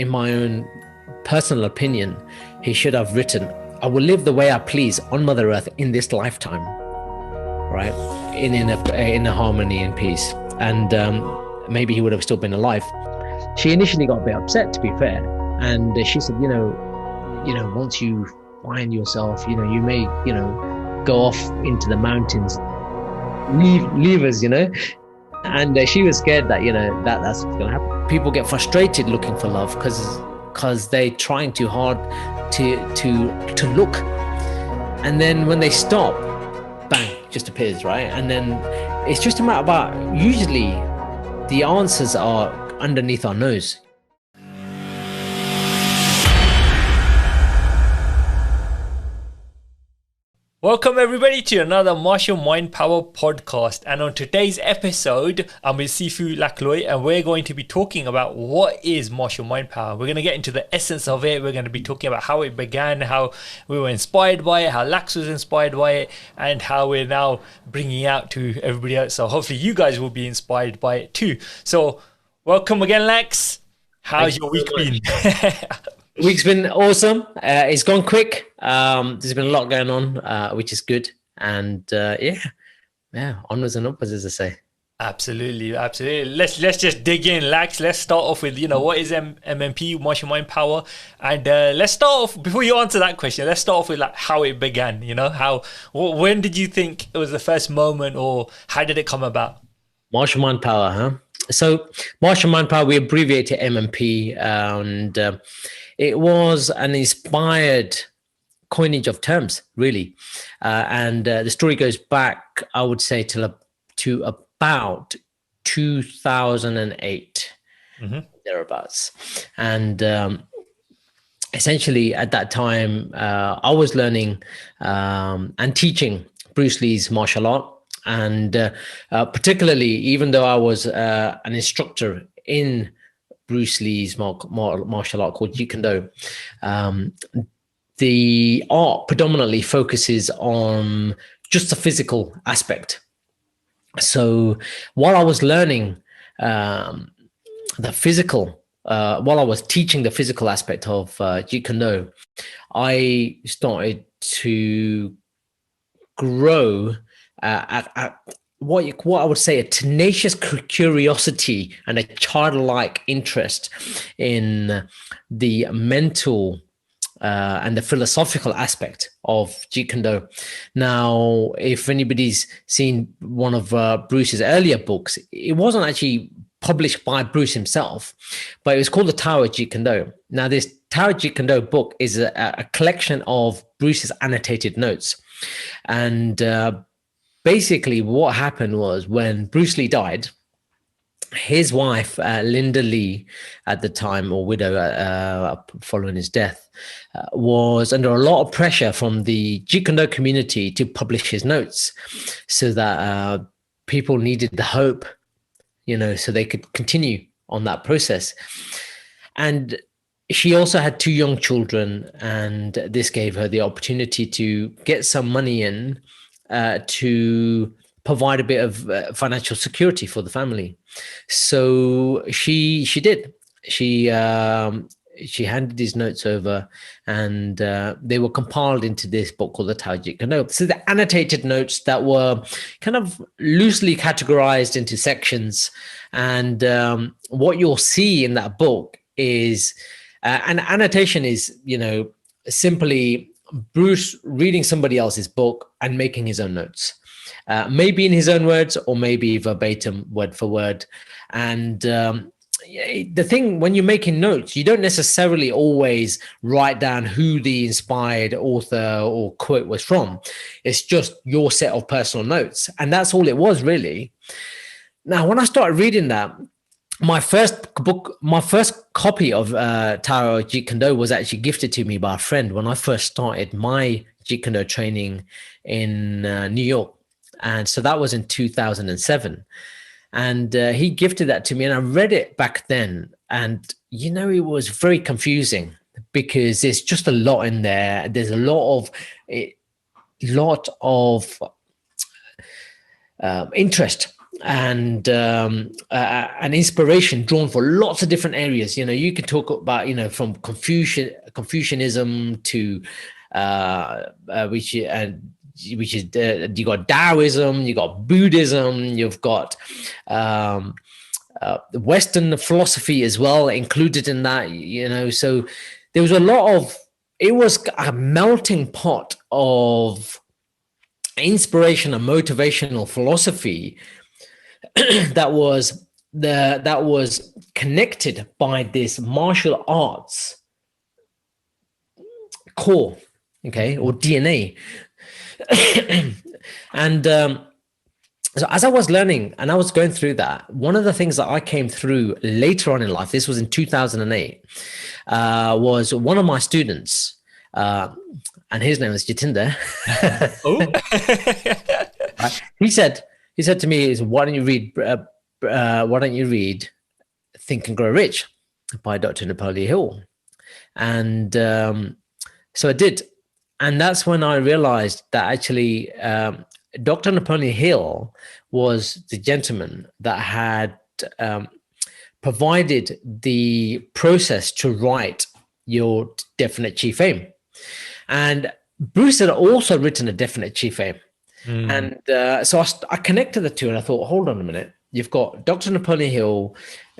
in my own personal opinion, he should have written, I will live the way I please on Mother Earth in this lifetime, right? In a harmony and peace. And maybe he would have still been alive. She initially got a bit upset, to be fair. And she said, once you find yourself, you may, go off into the mountains, leave us, And she was scared that, that's what's going to happen. People get frustrated looking for love because they're trying too hard to look. And then when they stop, bang, just appears, right? And then it's just a matter about, usually the answers are underneath our nose. Welcome everybody to another Martial Mind Power podcast, and on today's episode I'm with Sifu Lakloy and we're going to be talking about what is Martial Mind Power. We're going to get into the essence of it. We're going to be talking about how it began, how we were inspired by it, how Lax was inspired by it, and how we're now bringing it out to everybody else. So hopefully you guys will be inspired by it too. So welcome again, Lax. How's your week been? Week's been awesome. It's gone quick. There's been a lot going on, which is good. And onwards and upwards, as I say. Absolutely. Let's just dig in, Lax. Let's start off with, what is MMP, Martial Mind Power? And let's start off, before you answer that question, let's start off with how it began. When did you think it was the first moment, or how did it come about? Martial Mind Power, huh? So Martial Mind Power, we abbreviate it MMP, and it was an inspired coinage of terms, really. And the story goes back, I would say, to about 2008, thereabouts. And essentially, at that time, I was learning and teaching Bruce Lee's martial art. And particularly, even though I was an instructor in Bruce Lee's martial art called Jeet Kune Do, the art predominantly focuses on just the physical aspect. So while I was learning the physical, while I was teaching the physical aspect of Jeet Kune Do, I started to grow at what I would say a tenacious curiosity and a childlike interest in the mental and the philosophical aspect of Jeet Kune Do. Now, if anybody's seen one of Bruce's earlier books, it wasn't actually published by Bruce himself, but it was called The Tao of Jeet Kune Do. Now, this Tao of Jeet Kune Do book is a collection of Bruce's annotated notes. And basically, what happened was when Bruce Lee died, his wife, Linda Lee, at the time, or widow following his death, was under a lot of pressure from the Jeet Kune Do community to publish his notes, so that people needed the hope, so they could continue on that process. And she also had 2 young children, and this gave her the opportunity to get some money in to provide a bit of financial security for the family. So she did. She handed these notes over, and they were compiled into this book called The Tao of Jeet Kune Do. So the annotated notes that were kind of loosely categorized into sections. And what you'll see in that book is an annotation is, simply Bruce reading somebody else's book and making his own notes, maybe in his own words or maybe verbatim, word for word. And the thing, when you're making notes, you don't necessarily always write down who the inspired author or quote was from. It's just your set of personal notes. And that's all it was, really. Now, when I started reading that, my first copy of Tao of Jeet Kune Do was actually gifted to me by a friend when I first started my Jeet Kune Do training in New York. And so that was in 2007. And he gifted that to me, and I read it back then. And, it was very confusing because there's just a lot in there. There's a lot of interest and an inspiration drawn for lots of different areas. You could talk about, from Confucianism to which is you got Taoism, you got Buddhism, you've got Western philosophy as well included in that. So there was it was a melting pot of inspiration and motivational philosophy that was connected by this martial arts core, okay, or DNA. And so as I was learning and I was going through that, one of the things that I came through later on in life, this was in 2008, was one of my students, and his name was Jatinder. He said to me, "Why don't you read Think and Grow Rich by Dr. Napoleon Hill?" And so I did, and that's when I realized that actually Dr. Napoleon Hill was the gentleman that had provided the process to write your definite chief aim. And Bruce had also written a definite chief aim. And so I connected the two, and I thought, hold on a minute. You've got Dr. Napoleon Hill,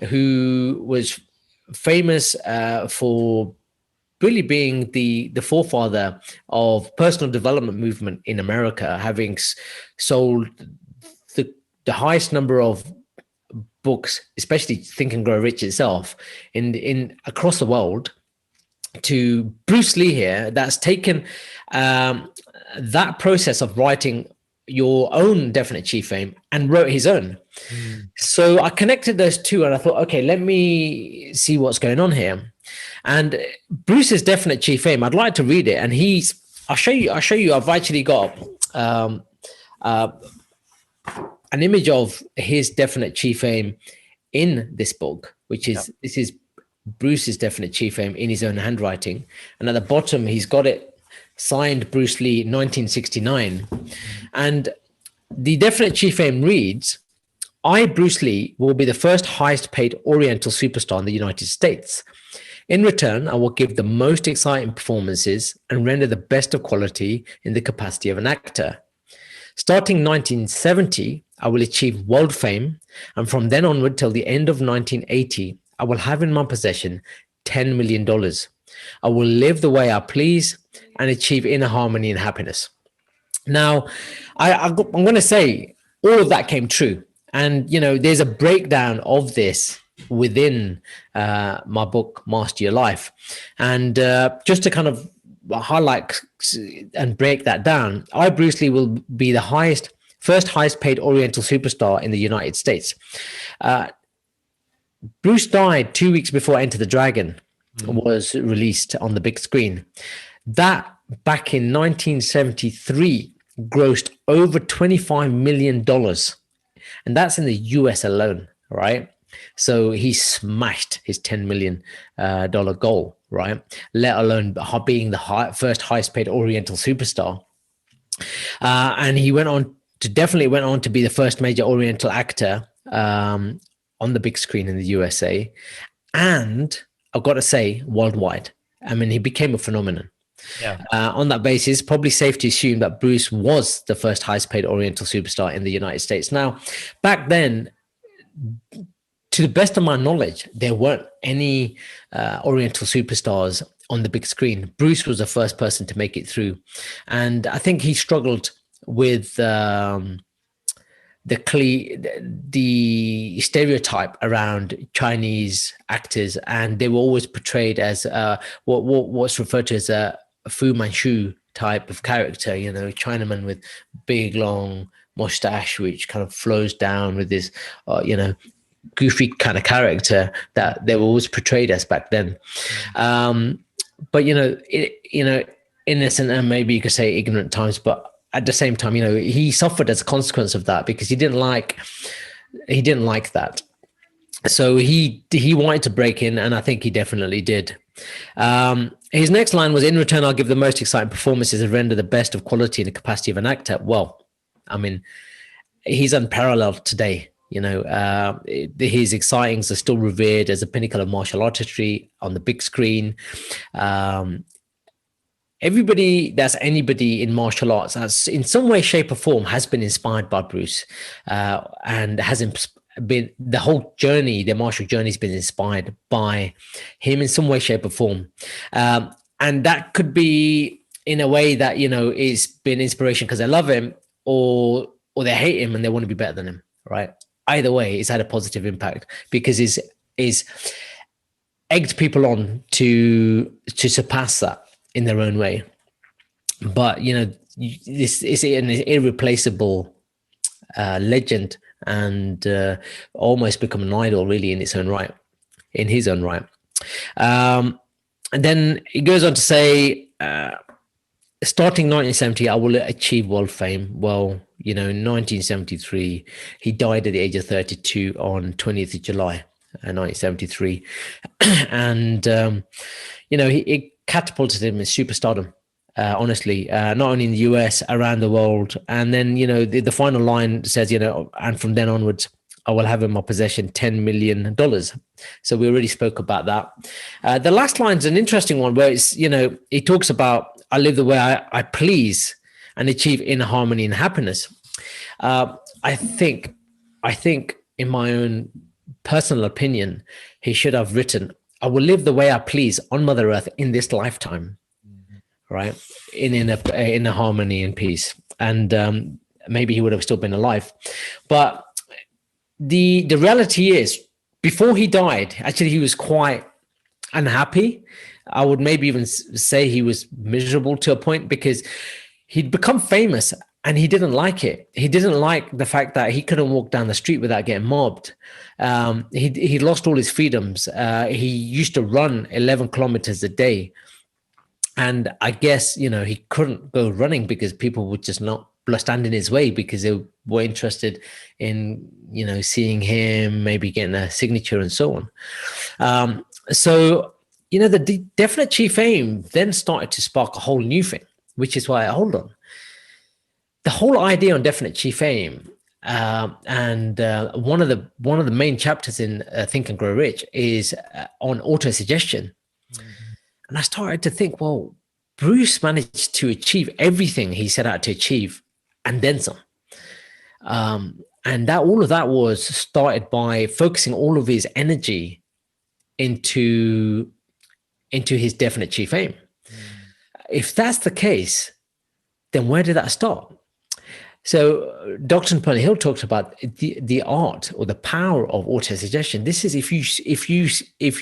who was famous for really being the forefather of personal development movement in America, having sold the highest number of books, especially Think and Grow Rich itself, in across the world, to Bruce Lee here, that's taken that process of writing your own definite chief aim and wrote his own. So I connected those two, and I thought, okay, let me see what's going on here. And Bruce's definite chief aim, I'd like to read it. And I'll show you. I've actually got an image of his definite chief aim in this book, which is this is Bruce's definite chief aim in his own handwriting. And at the bottom, he's got it signed Bruce Lee 1969. And the definite chief aim reads, "I, Bruce Lee, will be the first highest paid Oriental superstar in the United States. In return, I will give the most exciting performances and render the best of quality in the capacity of an actor. Starting 1970, I will achieve world fame, and from then onward till the end of 1980, I will have in my possession $10 million. I will live the way I please and achieve inner harmony and happiness." Now, I'm going to say all of that came true. And, there's a breakdown of this within my book, Master Your Life. And just to kind of highlight and break that down, I, Bruce Lee, will be the first highest paid Oriental superstar in the United States. Bruce died 2 weeks before Enter the Dragon was released on the big screen. That back in 1973 grossed over $25 million. And that's in the US alone, right? So he smashed his $10 million goal, right? Let alone being the first highest paid Oriental superstar. And he definitely went on to be the first major Oriental actor on the big screen in the USA. And I've got to say, worldwide. I mean, he became a phenomenon. Yeah. On that basis, probably safe to assume that Bruce was the first highest paid Oriental superstar in the United States. Now, back then, to the best of my knowledge, there weren't any Oriental superstars on the big screen. Bruce was the first person to make it through. And I think he struggled with the stereotype around Chinese actors, and they were always portrayed as what's referred to as a Fu Manchu type of character, Chinaman with big long mustache, which kind of flows down with this, goofy kind of character that they were always portrayed as back then. But innocent and maybe you could say ignorant times, but at the same time, he suffered as a consequence of that because he didn't like that. So he wanted to break in, and I think he definitely did. His next line was, "In return, I'll give the most exciting performances and render the best of quality in the capacity of an actor." Well, I mean, he's unparalleled today. His excitings are still revered as a pinnacle of martial artistry on the big screen. Everybody that's anybody in martial arts has, in some way, shape, or form, has been inspired by Bruce, and has been the whole journey. Their martial journey has been inspired by him in some way, shape, or form, and that could be in a way that it's been inspiration because they love him, or they hate him and they want to be better than him. Right? Either way, it's had a positive impact because is egged people on to surpass that in their own way. But this is an irreplaceable legend, and almost become an idol really in his own right. And then he goes on to say, starting 1970, I will achieve world fame. Well, in 1973, he died at the age of 32 on 20th of July, 1973. And, it catapulted him in superstardom, honestly, not only in the US, around the world. And then, the final line says, and from then onwards, I will have in my possession $10 million. So we already spoke about that. The last line is an interesting one where it's, he talks about, I live the way I please and achieve inner harmony and happiness. I think in my own personal opinion, he should have written, I will live the way I please on Mother Earth in this lifetime, right? In a harmony and peace. And maybe he would have still been alive. But the reality is, before he died, actually, he was quite unhappy. I would maybe even say he was miserable to a point, because he'd become famous and he didn't like it. He didn't like the fact that he couldn't walk down the street without getting mobbed. He lost all his freedoms. He used to run 11 kilometers a day. And I guess, he couldn't go running because people would just not stand in his way, because they were interested in, seeing him, maybe getting a signature and so on. So, the definite chief aim then started to spark a whole new thing, which is why, hold on. The whole idea on definite chief aim, and one of the main chapters in Think and Grow Rich is on autosuggestion. And I started to think, well, Bruce managed to achieve everything he set out to achieve, and then some. And that all of that was started by focusing all of his energy into his definite chief aim. If that's the case, then where did that start? So Dr. Napoleon Hill talked about the art or the power of autosuggestion. This is if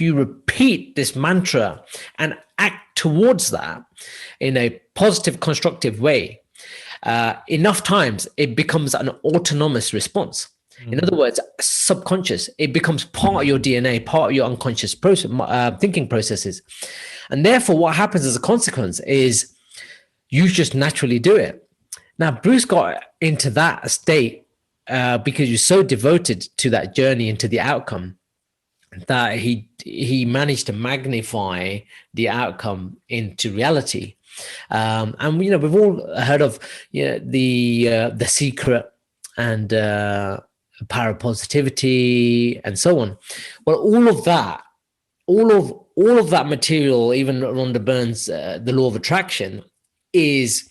you repeat this mantra and act towards that in a positive, constructive way, enough times, it becomes an autonomous response. In other words, subconscious. It becomes part of your DNA, part of your unconscious thinking processes. And therefore, what happens as a consequence is you just naturally do it. Now, Bruce got into that state because he was so devoted to that journey and to the outcome that he managed to magnify the outcome into reality. And we've all heard of the secret and power of positivity and so on. Well, all of that material, even Rhonda Byrne's the law of attraction, is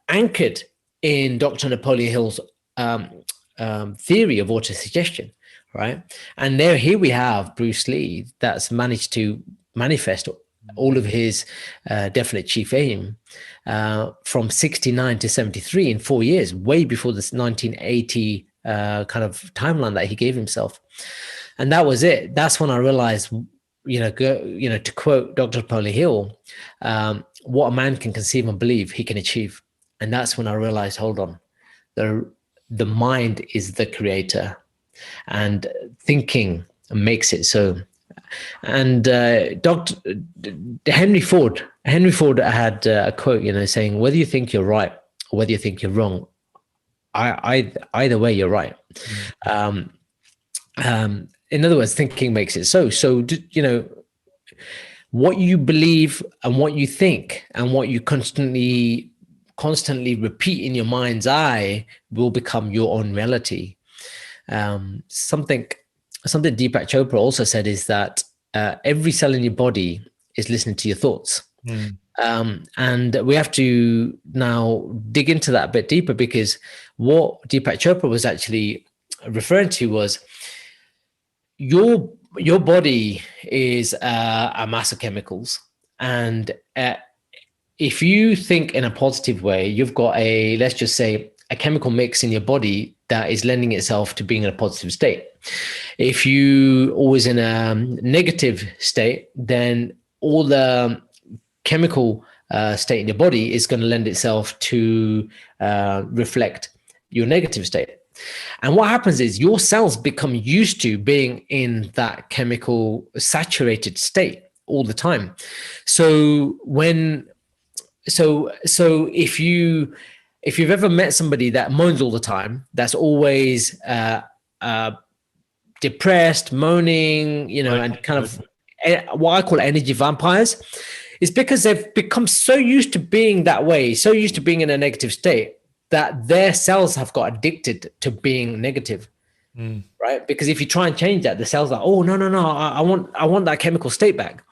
anchored in Dr. Napoleon Hill's theory of autosuggestion, right? And here we have Bruce Lee that's managed to manifest all of his definite chief aim from 69 to 73 in 4 years, way before this 1980 kind of timeline that he gave himself. And that was it. That's when I realized, to quote Dr. Napoleon Hill, what a man can conceive and believe, he can achieve. And that's when I realized, hold on, the mind is the creator, and thinking makes it so. And Dr. Henry Ford had a quote, saying, whether you think you're right or whether you think you're wrong, either way, you're right. In other words, thinking makes it so. So, what you believe and what you think and what you constantly constantly repeat in your mind's eye will become your own reality. Something Deepak Chopra also said is that every cell in your body is listening to your thoughts. And we have to now dig into that a bit deeper, because what Deepak Chopra was actually referring to was your body is a mass of chemicals, and if you think in a positive way, you've got let's just say, a chemical mix in your body that is lending itself to being in a positive state. If you always in a negative state, then all the chemical state in your body is going to lend itself to reflect your negative state. And what happens is your cells become used to being in that chemical saturated state all the time. So if you've ever met somebody that moans all the time, that's always depressed, moaning, and kind of what I call energy vampires, is because they've become so used to being that way, so used to being in a negative state, that their cells have got addicted to being negative. Right? Because if you try and change that, the cells are, oh, no, I want that chemical state back.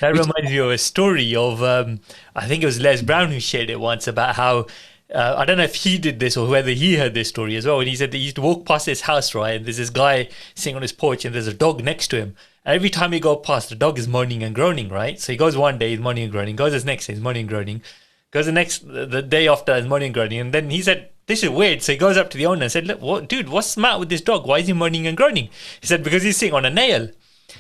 That reminds me of a story of, I think it was Les Brown who shared it once, about how, I don't know if he did this or whether he heard this story as well. And he said that he used to walk past his house, right? And there's this guy sitting on his porch and there's a dog next to him. And every time he goes past, the dog is moaning and groaning, right? So he goes one day, he's moaning and groaning. Goes the next day, he's moaning and groaning. Goes the day after, he's moaning and groaning. And then he said, this is weird. So he goes up to the owner and said, look, dude, what's the matter with this dog? Why is he moaning and groaning? He said, because he's sitting on a nail.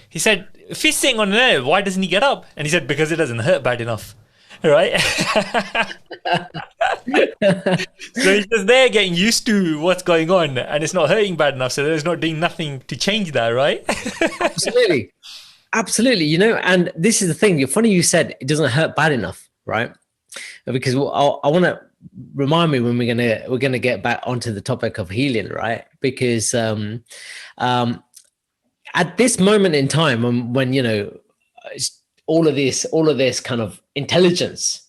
He said, if he's sitting on a nail, why doesn't he get up? And he said, because it doesn't hurt bad enough. Right? So he's just there getting used to what's going on, and it's not hurting bad enough, so there's not doing nothing to change that, right? Absolutely. And this is the thing. You're funny you said it doesn't hurt bad enough, right? Because I want to remind me when we're gonna get back onto the topic of healing, right? Because at this moment in time, when all of this kind of intelligence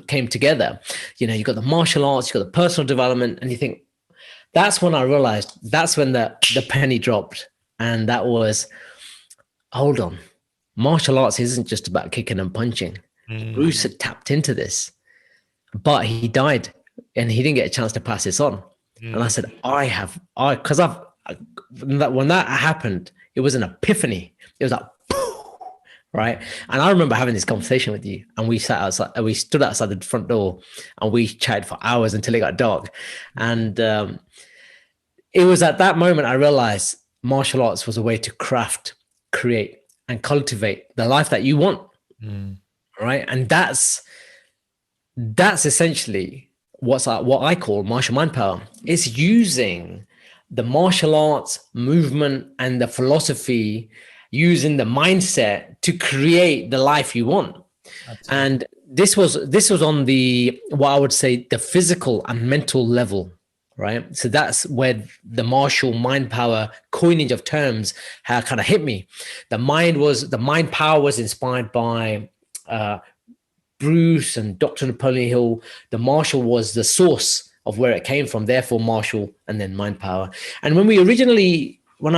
came together, you got the martial arts, you got the personal development, and you think, that's when I realized, that's when the penny dropped. And that was, hold on, martial arts isn't just about kicking and punching. Bruce had tapped into this, but he died and he didn't get a chance to pass this on. And I said, because when that happened, it was an epiphany. It was like, right? And I remember having this conversation with you, and we stood outside the front door and we chatted for hours until it got dark. And it was at that moment I realized martial arts was a way to craft, create, and cultivate the life that you want. Right? And that's essentially what I call martial mind power. It's using the martial arts movement and the philosophy, using the mindset to create the life you want. Absolutely. And this was on what I would say the physical and mental level, right? So that's where the martial mind power coinage of terms kind of hit me. The mind power was inspired by Bruce and Dr. Napoleon Hill. The martial was the source of where it came from, therefore martial, and then mind power. And when I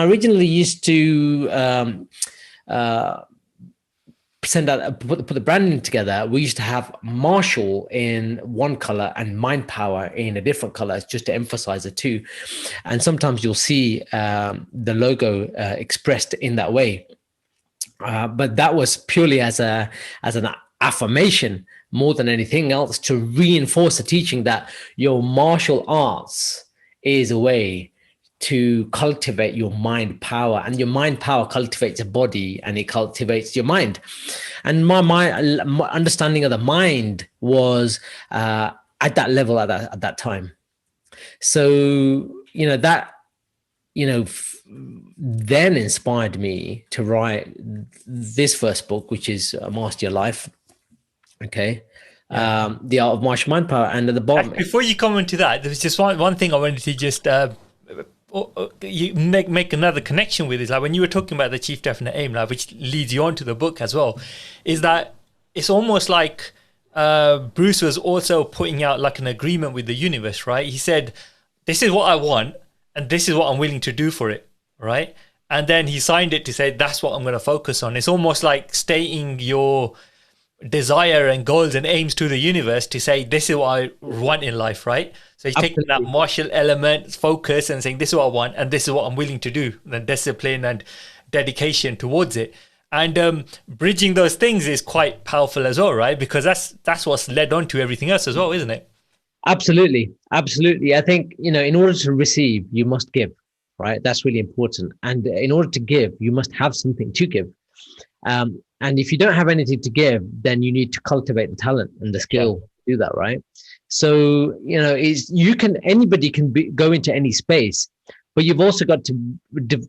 originally used to put the branding together, we used to have martial in one color and mind power in a different color, just to emphasize the two. And sometimes you'll see the logo expressed in that way. But that was purely as an affirmation more than anything else, to reinforce the teaching that your martial arts is a way to cultivate your mind power, and your mind power cultivates your body and it cultivates your mind. And my understanding of the mind was at that level at that time. So then inspired me to write this first book, which is Master Your Life. Okay. The Art of Martial Mind Power. And at the bottom, before you come into that, there was just one thing I wanted to just you make another connection with, is like when you were talking about the chief definite aim, like, which leads you on to the book as well, is that it's almost like Bruce was also putting out like an agreement with the universe, right? He said, "This is what I want, and this is what I'm willing to do for it," right? And then he signed it to say, "That's what I'm going to focus on." It's almost like stating your desire and goals and aims to the universe to say, "This is what I want in life," right? So he's taking that Absolutely. martial element, focus, and saying, "This is what I want, and this is what I'm willing to do," and discipline and dedication towards it. And bridging those things is quite powerful as well, right? Because that's what's led on to everything else as well, isn't it? Absolutely. Absolutely. I think, in order to receive, you must give, right? That's really important. And in order to give, you must have something to give. And if you don't have anything to give, then you need to cultivate the talent and the Yeah. skill to do that, right? So, anybody can go into any space, but you've also got to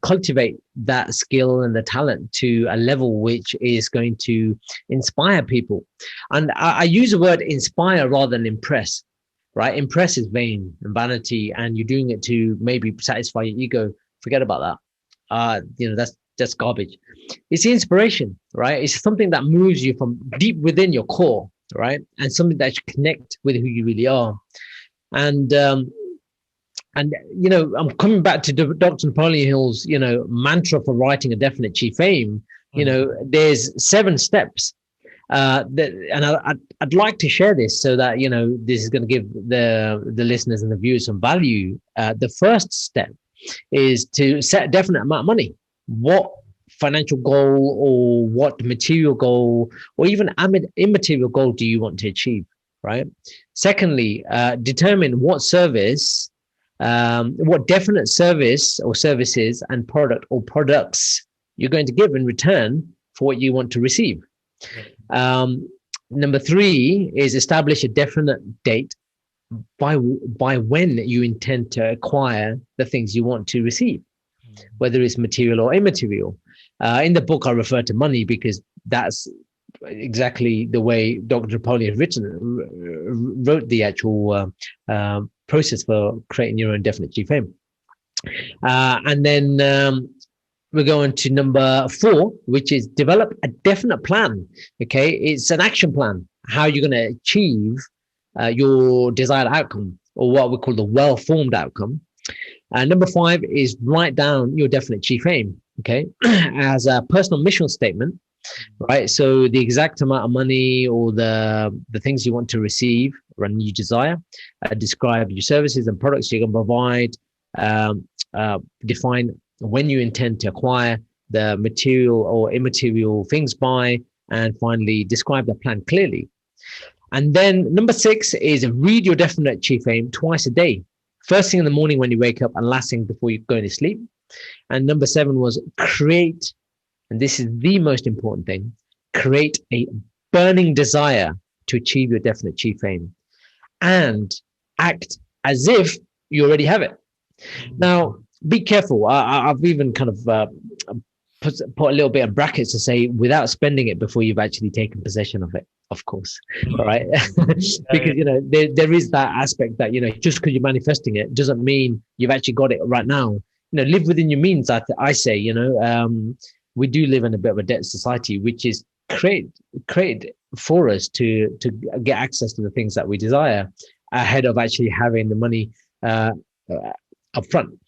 cultivate that skill and the talent to a level which is going to inspire people. And I use the word inspire rather than impress, right? Impress is vain and vanity, and you're doing it to maybe satisfy your ego. Forget about that. That's garbage. It's the inspiration, right? It's something that moves you from deep within your core, right? And something that you connect with who you really are. And I'm coming back to Dr. Napoleon Hill's mantra for writing a definite chief aim. There's 7 steps. I'd like to share this so that this is going to give the listeners and the viewers some value. The first step is to set a definite amount of money. What financial goal or what material goal or even immaterial goal do you want to achieve, right? Secondly, determine what service, what definite service or services and product or products you're going to give in return for what you want to receive. Number 3 is establish a definite date by when you intend to acquire the things you want to receive, whether it's material or immaterial. In the book, I refer to money because that's exactly the way Dr. Napoleon wrote the actual process for creating your own definite chief aim. And then we're going to number 4, which is develop a definite plan. Okay, it's an action plan, how you're going to achieve your desired outcome, or what we call the well-formed outcome. Number 5 is write down your definite chief aim, okay, as a personal mission statement, right? So the exact amount of money or the things you want to receive and you desire, describe your services and products you're going to provide, define when you intend to acquire the material or immaterial things by, and finally describe the plan clearly. And then number 6 is read your definite chief aim twice a day. First thing in the morning when you wake up and last thing before you go to sleep. And number 7 was create, and this is the most important thing, create a burning desire to achieve your definite chief aim and act as if you already have it. Now, be careful. I've even kind of put a little bit of brackets to say without spending it before you've actually taken possession of it, of course. All right. Because, there is that aspect that, just because you're manifesting it doesn't mean you've actually got it right now. Live within your means. I say, we do live in a bit of a debt society, which is created for us to get access to the things that we desire ahead of actually having the money up front.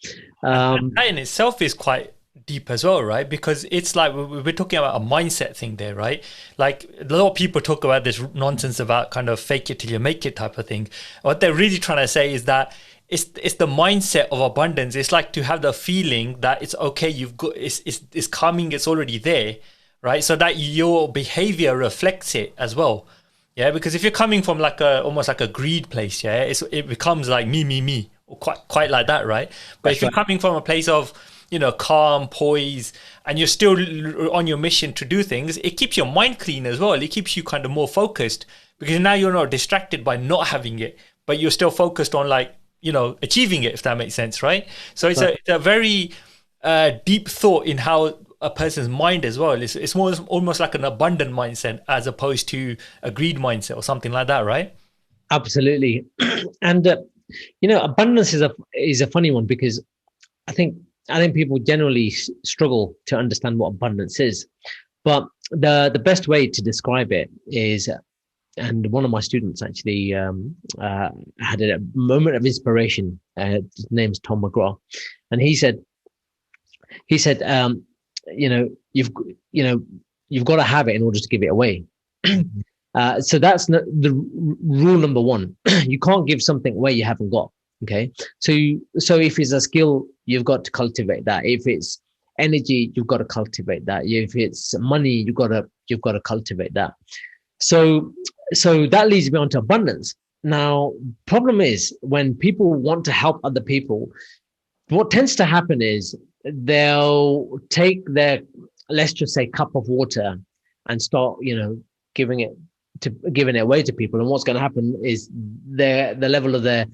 That in itself is quite deep as well, right? Because it's like we're talking about a mindset thing there, right? Like a lot of people talk about this nonsense about kind of fake it till you make it type of thing. What they're really trying to say is that it's the mindset of abundance. It's like to have the feeling that it's okay, you've got it's coming, it's already there, right? So that your behavior reflects it as well. Yeah, because if you're coming from like almost like a greed place, yeah, it becomes like me, or quite like that, right? But if you're coming from a place of calm, poise, and you're still on your mission to do things, it keeps your mind clean as well. It keeps you kind of more focused because now you're not distracted by not having it, but you're still focused on achieving it, if that makes sense, right? So it's a very deep thought in how a person's mind as well. It's more almost like an abundant mindset as opposed to a greed mindset or something like that, right? Absolutely. And abundance is a funny one because I think people generally struggle to understand what abundance is. But the best way to describe it is and one of my students actually had a moment of inspiration. His name's Tom McGraw, and he said, you know, you've got to have it in order to give it away. So that's the rule number one. You can't give something away you haven't got. Okay, so if it's a skill, you've got to cultivate that. If it's energy, you've got to cultivate that. If it's money, you've got to cultivate that. So that leads me on to abundance. Now, problem is when people want to help other people, what tends to happen is they'll take their, let's just say, cup of water and start, giving it away to people. And what's going to happen is the level of their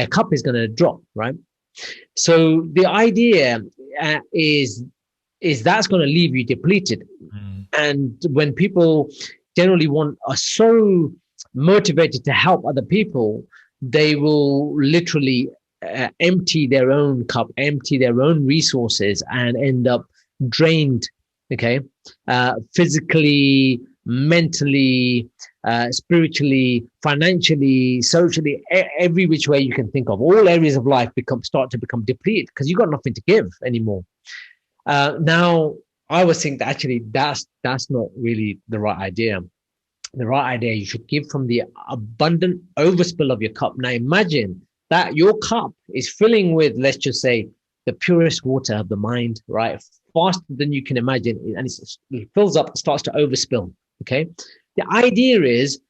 cup is going to drop, right? So the idea is that's going to leave you depleted. And when people generally are so motivated to help other people, they will literally empty their own cup, empty their own resources, and end up drained. Okay, physically, mentally, spiritually, financially, socially, every which way you can think of. All areas of life start to become depleted because you've got nothing to give anymore. Now, I was thinking that actually that's not really the right idea. The right idea, you should give from the abundant overspill of your cup. Now imagine that your cup is filling with, let's just say, the purest water of the mind, right? Faster than you can imagine. And it fills up, starts to overspill. Okay. The idea is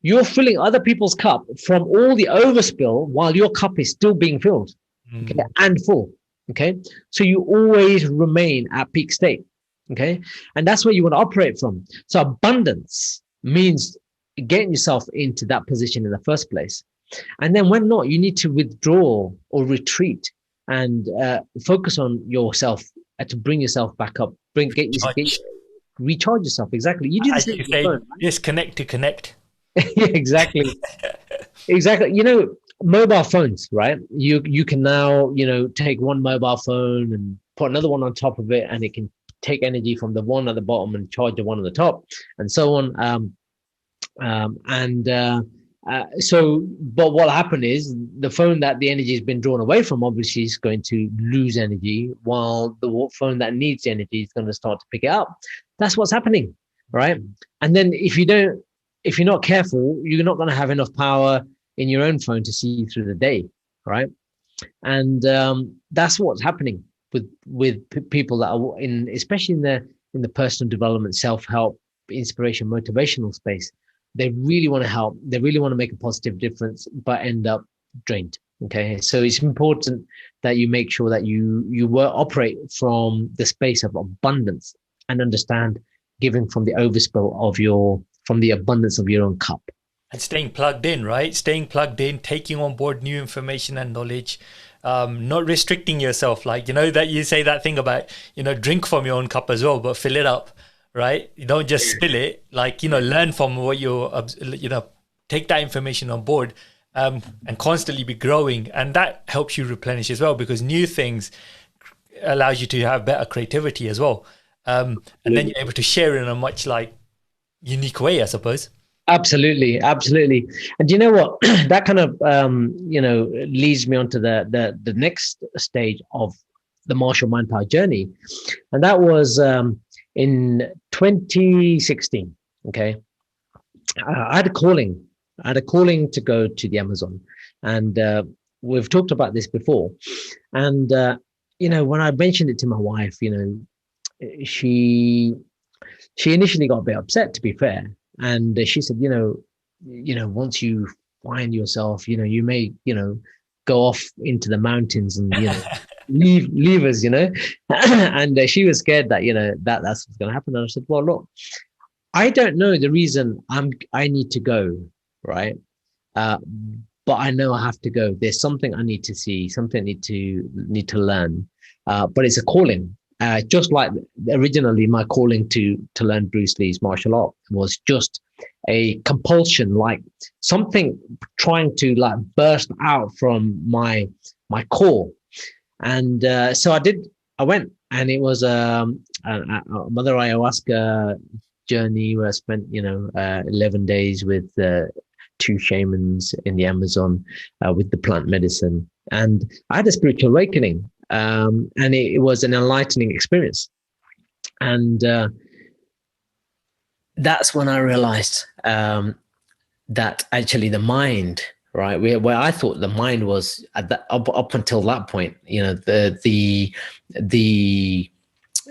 you're filling other people's cup from all the overspill while your cup is still being filled, okay, and full. Okay. So you always remain at peak state. Okay. And that's where you want to operate from. So abundance means getting yourself into that position in the first place. And then when not, you need to withdraw or retreat and focus on yourself to bring yourself back up, recharge yourself. Exactly. You do the same thing. Right? Disconnect to connect. Yeah, exactly. Exactly. Mobile phones, right? You can now, take one mobile phone and put another one on top of it, and it can take energy from the one at the bottom and charge the one on the top, and so on. But what happened is the phone that the energy has been drawn away from obviously is going to lose energy, while the phone that needs energy is going to start to pick it up. That's what's happening, right? And then if you're not careful, you're not going to have enough power in your own phone to see you through the day, right? And that's what's happening with people that are especially in the personal development, self-help, inspiration, motivational space. They really want to help. They really want to make a positive difference, but end up drained. Okay. So it's important that you make sure that you operate from the space of abundance and understand giving from the overspill from the abundance of your own cup. And staying plugged in, right? Staying plugged in, taking on board new information and knowledge, not restricting yourself. Like, that you say that thing about, drink from your own cup as well, but fill it up. Right? You don't just spill it, learn from what take that information on board, and constantly be growing. And that helps you replenish as well, because new things allows you to have better creativity as well. And then you're able to share in a much unique way, I suppose. Absolutely. And you know what? That kind of, leads me on to the next stage of the martial mind power journey. And that was, in 2016, okay, I had a calling. To go to the Amazon, and we've talked about this before. And when I mentioned it to my wife, she initially got a bit upset, to be fair, and she said, once you find yourself, you may, go off into the mountains and leave us, and she was scared that that's what's going to happen. And I said, well, look, I don't know the reason I need to go, right? But I know I have to go. There's something I need to see, something I need to learn. But it's a calling. Just like originally my calling to learn Bruce Lee's martial art was just a compulsion, like something trying to burst out from my core. And so I went, and it was a Mother Ayahuasca journey where I spent, 11 days with two shamans in the Amazon with the plant medicine. And I had a spiritual awakening, and it was an enlightening experience. And that's when I realized that actually the mind, right, where I thought the mind was at that, up until that point,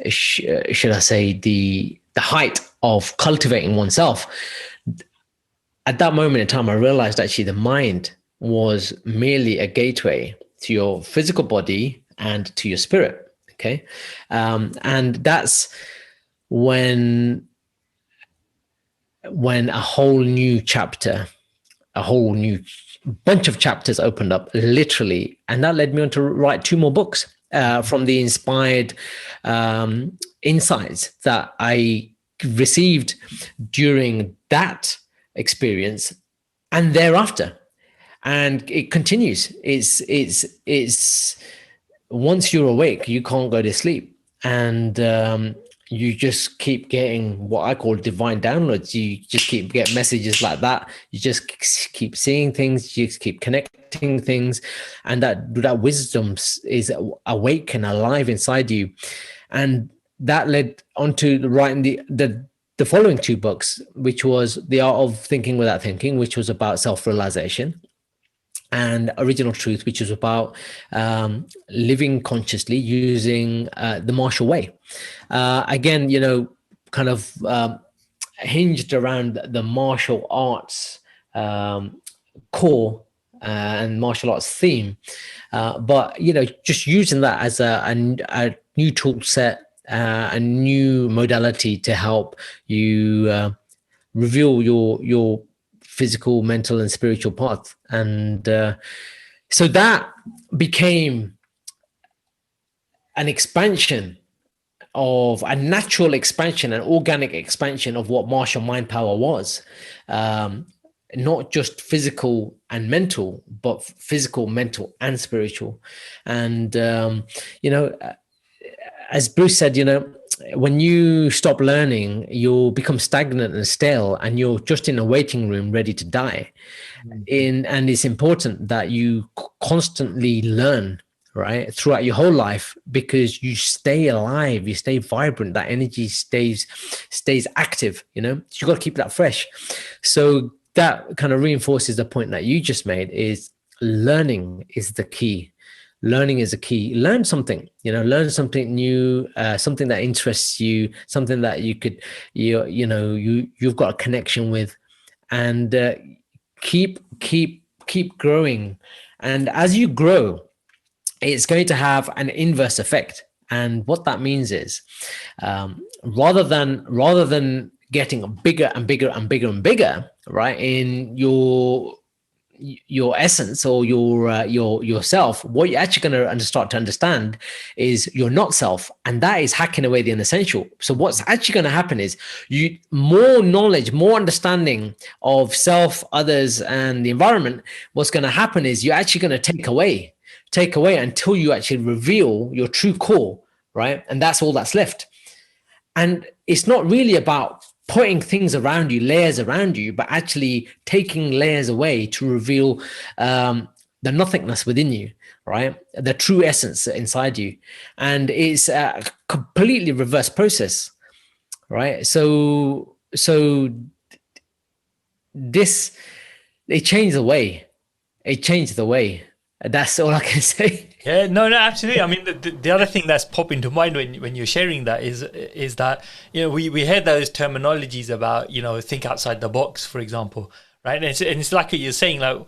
should I say the height of cultivating oneself. At that moment in time, I realized actually the mind was merely a gateway to your physical body and to your spirit. Okay, and that's when a whole new chapter, a whole new bunch of chapters opened up, literally, and that led me on to write 2 more books from the inspired insights that I received during that experience and thereafter. And it continues. It's once you're awake, you can't go to sleep, and you just keep getting what I call divine downloads. You just keep getting messages like that. You just keep seeing things. You just keep connecting things, and that wisdom is awake and alive inside you. And that led on to writing the following 2 books, which was The Art of Thinking Without Thinking, which was about self-realization, and Original Truth, which is about living consciously using the martial way. Again, kind of hinged around the martial arts core and martial arts theme, but just using that as a new tool set, a new modality to help you reveal your physical, mental, and spiritual path. And so that became an expansion of a natural expansion, an organic expansion of what martial mind power was. Not just physical and mental, but physical, mental, and spiritual. And, as Bruce said, when you stop learning, you'll become stagnant and stale, and you're just in a waiting room ready to die. And it's important that you constantly learn, right, throughout your whole life, because you stay alive, you stay vibrant, that energy stays active, so you got to keep that fresh. So that kind of reinforces the point that you just made, is learning is the key. Learning is a key. Learn something, learn something new, something that interests you, something that you've got a connection with, and keep growing. And as you grow, it's going to have an inverse effect. And what that means is, rather than getting bigger and bigger and bigger and bigger, right, in your essence or yourself, what you're actually going to start to understand is you're not self, and that is hacking away the unessential. So what's actually going to happen is more knowledge, more understanding of self, others, and the environment. What's going to happen is you're actually going to take away until you actually reveal your true core, right? And that's all that's left. And it's not really about putting things around you, layers around you, but actually taking layers away to reveal the nothingness within you, right? The true essence inside you. And it's a completely reverse process, right? So this, it changed the way. That's all I can say. Yeah, no, absolutely. I mean, the other thing that's popped into mind when you're sharing that is that, we heard those terminologies about, think outside the box, for example, right? And it's like what you're saying, like,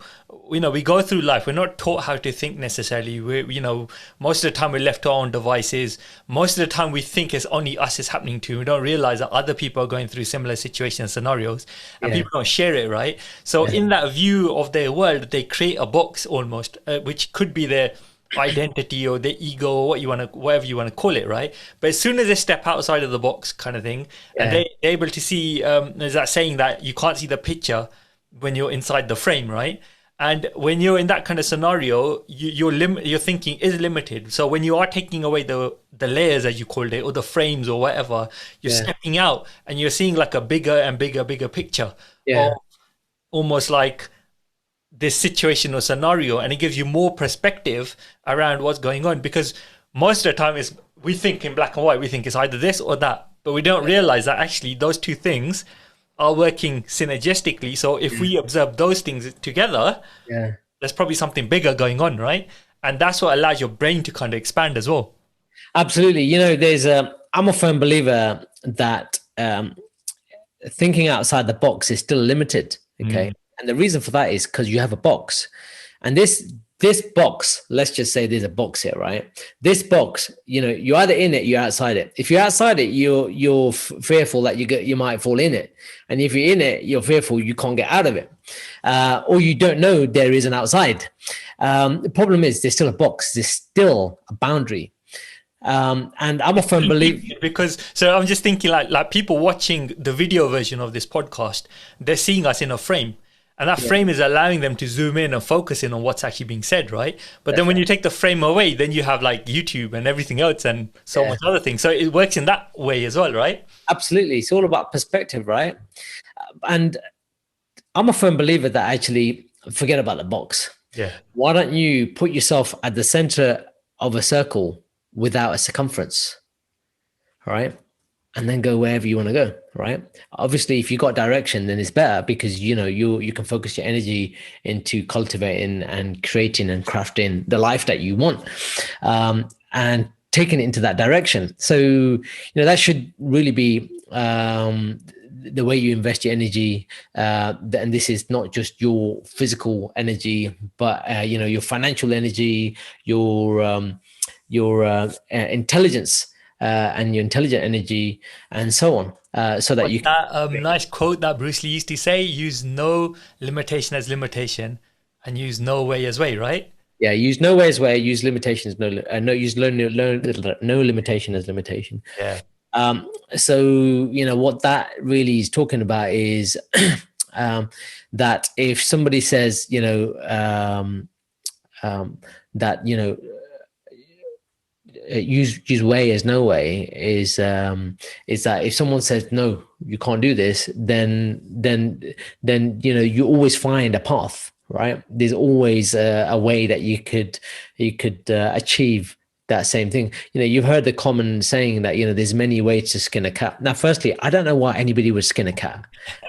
we go through life, we're not taught how to think necessarily. Most of the time we're left to our own devices. Most of the time we think it's only us it's happening to. We don't realize that other people are going through similar situations, scenarios, and people don't share it, right? So in that view of their world, they create a box almost, which could be their identity or the ego, or whatever you want to call it, right? But as soon as they step outside of the box, kind of thing, and they're able to see, there's that saying that you can't see the picture when you're inside the frame, right? And when you're in that kind of scenario, your thinking is limited. So when you are taking away the layers, as you called it, or the frames or whatever, you're Yeah. stepping out and you're seeing like a bigger and bigger picture of Yeah. almost like this situation or scenario, and it gives you more perspective around what's going on. Because most of the time is we think in black and white, we think it's either this or that, but we don't realize that actually those two things are working synergistically. So if we observe those things together, Yeah. there's probably something bigger going on, right? And that's what allows your brain to kind of expand as well. Absolutely. I'm a firm believer that thinking outside the box is still limited. Okay. And the reason for that is because you have a box. And this box, let's just say there's a box here, right? This box, you're either in it, you're outside it. If you're outside it, you're fearful that you might fall in it. And if you're in it, you're fearful you can't get out of it. Or you don't know there is an outside. The problem is there's still a box. There's still a boundary. And I'm a firm believer, because so I'm just thinking like people watching the video version of this podcast, they're seeing us in a frame, and that frame is allowing them to zoom in and focus in on what's actually being said, right? But then when you take the frame away, then you have like YouTube and everything else and so much other things. So it works in that way as well, right? Absolutely. It's all about perspective, right? And I'm a firm believer that actually forget about the box. Yeah. Why don't you put yourself at the center of a circle without a circumference, all right? And then go wherever you want to go, right? Obviously, if you got direction, then it's better because you can focus your energy into cultivating and creating and crafting the life that you want, and taking it into that direction. So that should really be the way you invest your energy, and this is not just your physical energy, but your financial energy, your intelligence, and your intelligent energy, and so on, so that you can. Nice quote that Bruce Lee used to say: "Use no limitation as limitation, and use no way as way." Right? Yeah, use no way as way. Use limitations use no limitation as limitation. Yeah. So what that really is talking about is that if somebody says that use way as no way is that if someone says no, you can't do this, then you always find a path, right? There's always a way that you could achieve that same thing. You've heard the common saying that there's many ways to skin a cat. Now, firstly, I don't know why anybody would skin a cat,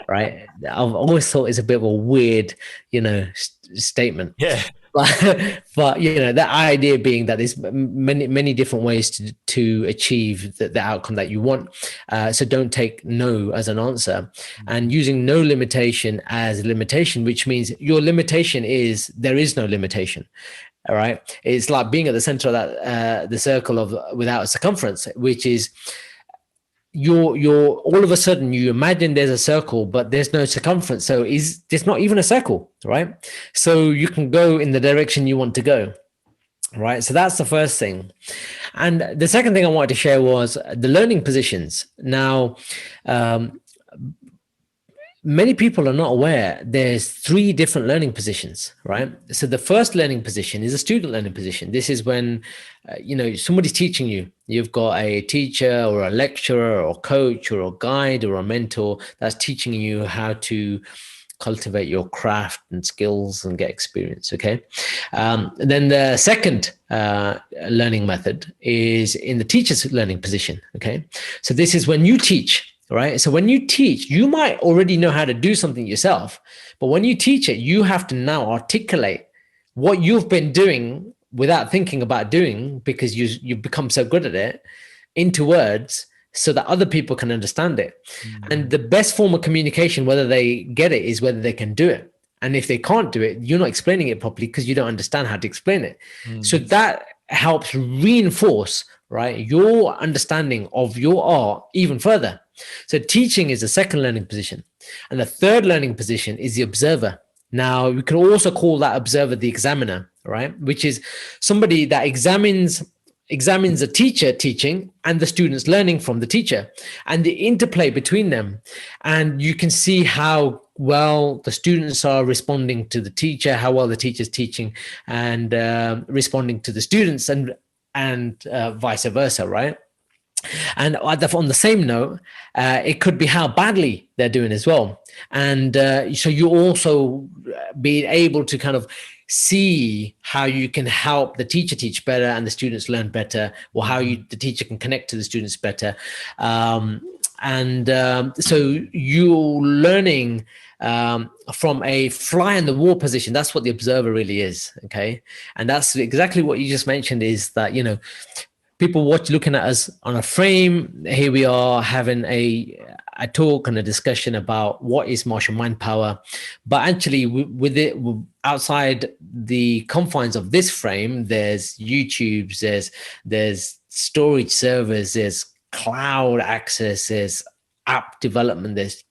right? I've always thought it's a bit of a weird statement. Yeah. But that idea being that there's many different ways to achieve the outcome that you want. So don't take no as an answer, and using no limitation as a limitation, which means your limitation is there is no limitation. All right. It's like being at the center of that, the circle of without a circumference, which is you're all of a sudden you imagine there's a circle, but there's no circumference. So there's not even a circle, right? So you can go in the direction you want to go, right? So that's the first thing. And the second thing I wanted to share was the learning positions. Now, many people are not aware there's 3 different learning positions, right? So the first learning position is a student learning position. This is when, somebody's teaching you. You've got a teacher or a lecturer or coach or a guide or a mentor that's teaching you how to cultivate your craft and skills and get experience, okay? Then the second learning method is in the teacher's learning position, okay? So this is when you teach. Right. So when you teach, you might already know how to do something yourself, but when you teach it, you have to now articulate what you've been doing without thinking about doing, because you've become so good at it, into words so that other people can understand it. And the best form of communication, whether they get it, is whether they can do it. And if they can't do it, you're not explaining it properly because you don't understand how to explain it. So that helps reinforce, right, your understanding of your art even further. So teaching is the second learning position. And the third learning position is the observer. Now, we can also call that observer the examiner, right? Which is somebody that examines examines the teacher teaching and the students learning from the teacher and the interplay between them. And you can see how well the students are responding to the teacher, how well the teacher's teaching and responding to the students, and vice versa, right? And on the same note, it could be how badly they're doing as well. And so you also be able to kind of see how you can help the teacher teach better and the students learn better, or how the teacher can connect to the students better. So you're learning from a fly in the wall position. That's what the observer really is. Okay. And that's exactly what you just mentioned, is that, people looking at us on a frame. Here we are having a talk and a discussion about what is martial mind power, but actually with it outside the confines of this frame, there's YouTubes, there's storage servers, there's cloud access, there's app development, there's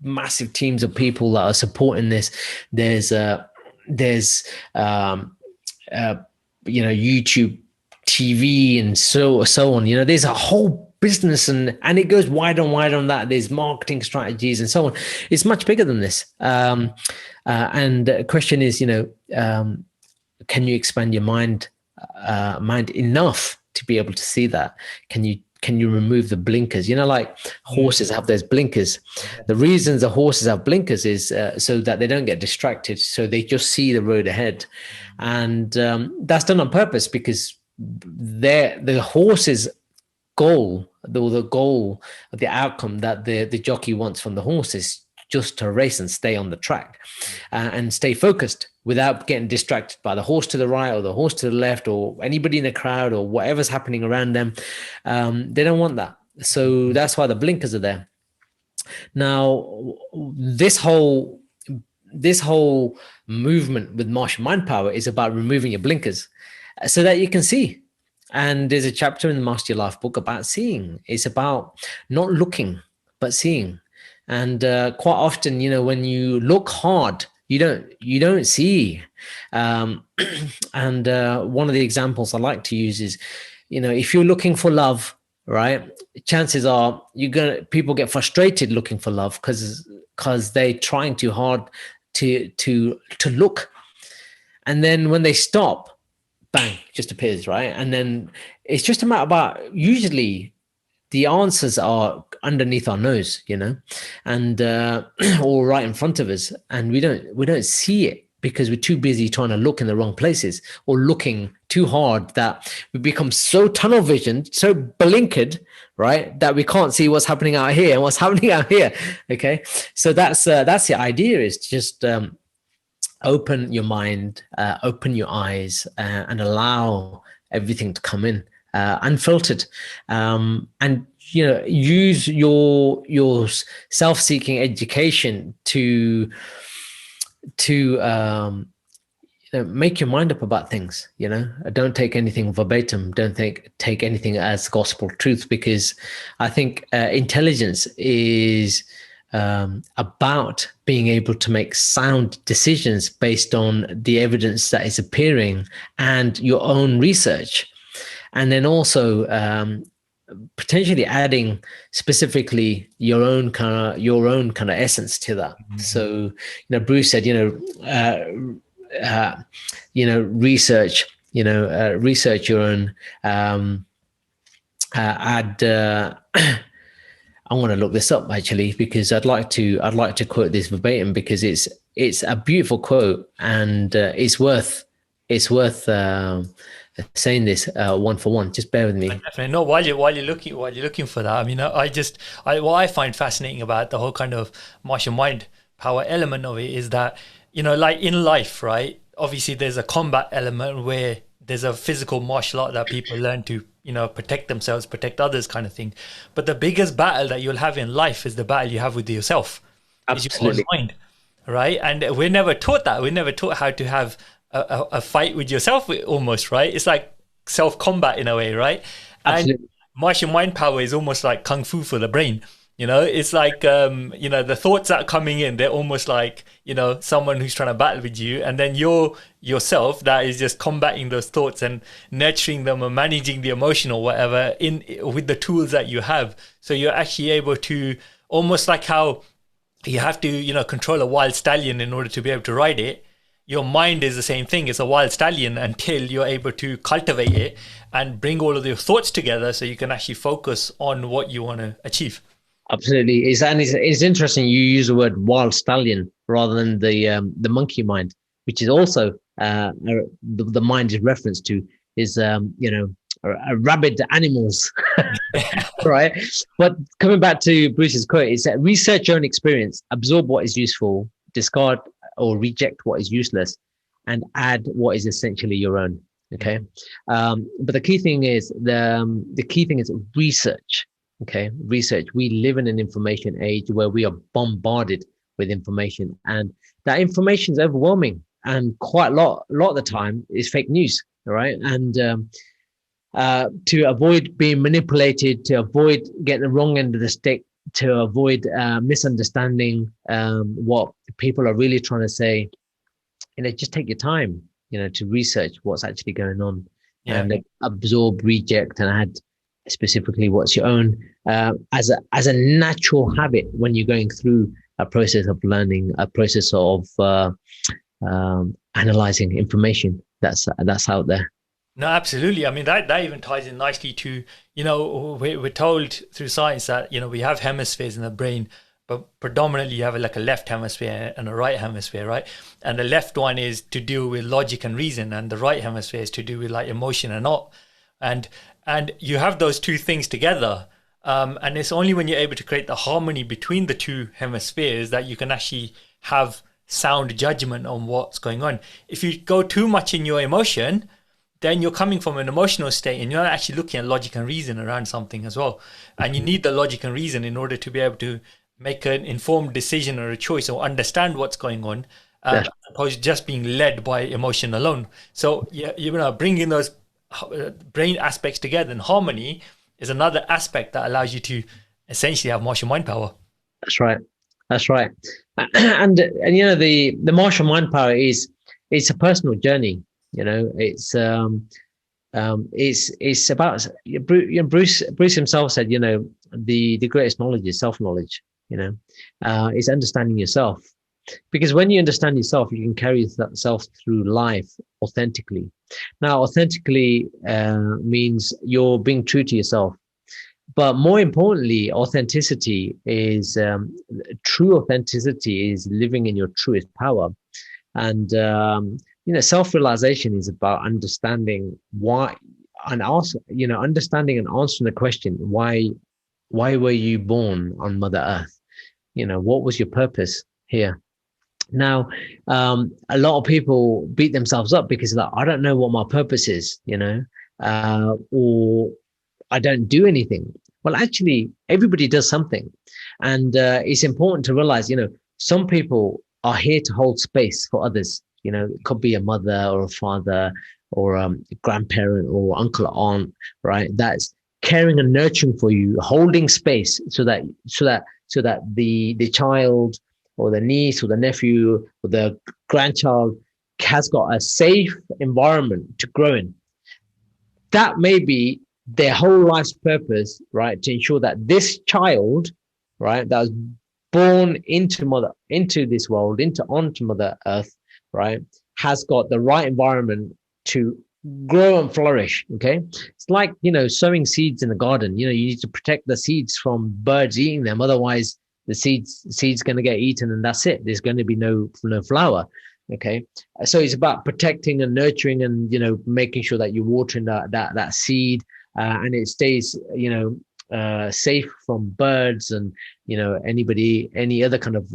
massive teams of people that are supporting this. There's YouTube TV and so on. There's a whole business, and it goes wider and wider on that. There's marketing strategies and so on. It's much bigger than this. And the question is, can you expand your mind enough to be able to see that? Can you remove the blinkers? Like horses have those blinkers. The reasons the horses have blinkers is so that they don't get distracted, so they just see the road ahead. And that's done on purpose, because the horse's goal, the goal of the outcome that the jockey wants from the horse is just to race and stay on the track and stay focused without getting distracted by the horse to the right or the horse to the left or anybody in the crowd or whatever's happening around them. They don't want that. So that's why the blinkers are there. Now, this whole movement with martial mind power is about removing your blinkers so that you can see. And there's a chapter in the Master Your Life book about seeing. It's about not looking, but seeing. And quite often, when you look hard, you don't see. And one of the examples I like to use is, if you're looking for love, right? Chances are people get frustrated looking for love because they're trying too hard to look. And then when they stop, bang, just appears, right? And then it's just a matter about, usually the answers are underneath our nose, and or right in front of us, and we don't see it because we're too busy trying to look in the wrong places or looking too hard that we become so tunnel visioned, so blinkered, right, that we can't see what's happening out here and what's happening out here. Okay, so that's the idea, is just open your mind, open your eyes, and allow everything to come in unfiltered, and use your self-seeking education to make your mind up about things. Don't take anything verbatim. Don't take anything as gospel truth, because I think intelligence is about being able to make sound decisions based on the evidence that is appearing and your own research, and then also potentially adding specifically your own kind of essence to that. Mm-hmm. So Bruce said research research your own. I want to look this up actually, because I'd like to quote this verbatim, because it's a beautiful quote, and it's worth saying this one for one. Just bear with me. Definitely. No, while you're looking for that, I mean, what I find fascinating about the whole kind of martial mind power element of it is that, like in life, right? Obviously, there's a combat element where there's a physical martial art that people learn to, protect themselves, protect others, kind of thing. But the biggest battle that you'll have in life is the battle you have with yourself. Absolutely. Is your own mind, right? And we're never taught that. We're never taught how to have a fight with yourself, almost, right? It's like self-combat in a way, right? Absolutely. And martial mind power is almost like kung fu for the brain. It's like, the thoughts that are coming in, they're almost like, someone who's trying to battle with you. And then you're yourself that is just combating those thoughts and nurturing them and managing the emotion or whatever with the tools that you have. So you're actually able to, almost like how you have to, control a wild stallion in order to be able to ride it. Your mind is the same thing. It's a wild stallion until you're able to cultivate it and bring all of your thoughts together so you can actually focus on what you want to achieve. Absolutely. It's interesting you use the word wild stallion rather than the monkey mind, which is also the mind is referenced to is rabid animals, right? But coming back to Bruce's quote, it's that research your own experience, absorb what is useful, discard or reject what is useless, and add what is essentially your own. Okay, but the key thing is research. Okay, research. We live in an information age where we are bombarded with information, and that information is overwhelming, and quite a lot of the time is fake news. All right, and to avoid being manipulated, to avoid getting the wrong end of the stick, to avoid misunderstanding what people are really trying to say, just take your time, to research what's actually going on, and absorb, reject, and add specifically what's your own as a natural habit when you're going through a process of learning, a process of analyzing information that's out there. No, absolutely. I mean, that even ties in nicely to, we're told through science that, we have hemispheres in the brain, but predominantly you have like a left hemisphere and a right hemisphere, right? And the left one is to deal with logic and reason, and the right hemisphere is to do with like emotion and art. And you have those two things together. And it's only when you're able to create the harmony between the two hemispheres that you can actually have sound judgment on what's going on. If you go too much in your emotion, then you're coming from an emotional state and you're not actually looking at logic and reason around something as well. And you need the logic and reason in order to be able to make an informed decision or a choice or understand what's going on, as opposed to just being led by emotion alone. So, bringing those brain aspects together in harmony is another aspect that allows you to essentially have martial mind power. That's right. And the martial mind power it's a personal journey. It's about Bruce himself said, the greatest knowledge is self-knowledge. It's understanding yourself, because when you understand yourself, you can carry yourself through life authentically. Now, authentically means you're being true to yourself. But more importantly, authenticity is true authenticity is living in your truest power. And, self-realization is about understanding why, and also, understanding and answering the question, why were you born on Mother Earth? What was your purpose here? Now, a lot of people beat themselves up because I don't know what my purpose is, or I don't do anything. Well, actually, everybody does something. And it's important to realize, some people are here to hold space for others. It could be a mother or a father or a grandparent or uncle or aunt, right? That's caring and nurturing for you, holding space so that the child or the niece or the nephew or the grandchild has got a safe environment to grow in. That may be their whole life's purpose, right? To ensure that this child, right, that was born into this world, onto Mother Earth, right, has got the right environment to grow and flourish. Okay, it's like sowing seeds in the garden. You need to protect the seeds from birds eating them, otherwise the seeds going to get eaten and that's it. There's going to be no flower. Okay, so it's about protecting and nurturing and making sure that you're watering that seed and it stays safe from birds and any other kind of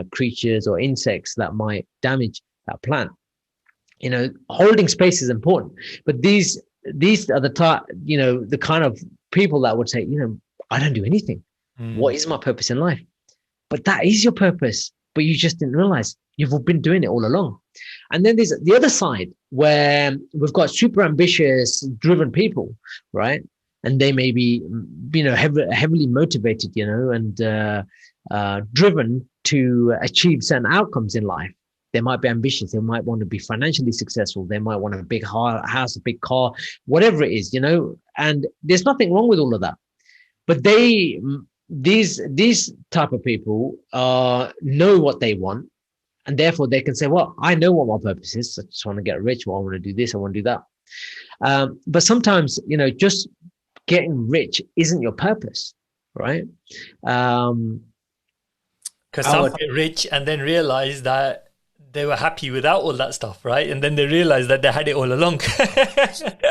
creatures or insects that might damage that plant. Holding space is important, but these are the kind of people that would say, I don't do anything. What is my purpose in life? But that is your purpose, but you just didn't realize you've been doing it all along. And then there's the other side where we've got super ambitious, driven people, right? and they may be, heavily motivated, and driven to achieve certain outcomes in life. They might be ambitious. They might want to be financially successful. They might want a big house, a big car, whatever it is, and there's nothing wrong with all of that. But these type of people know what they want, and therefore they can say, well, I know what my purpose is. I just want to get rich. Well, I want to do this. I want to do that. But sometimes, just getting rich isn't your purpose, right? Because some get rich and then realize that they were happy without all that stuff, right? And then they realize that they had it all along.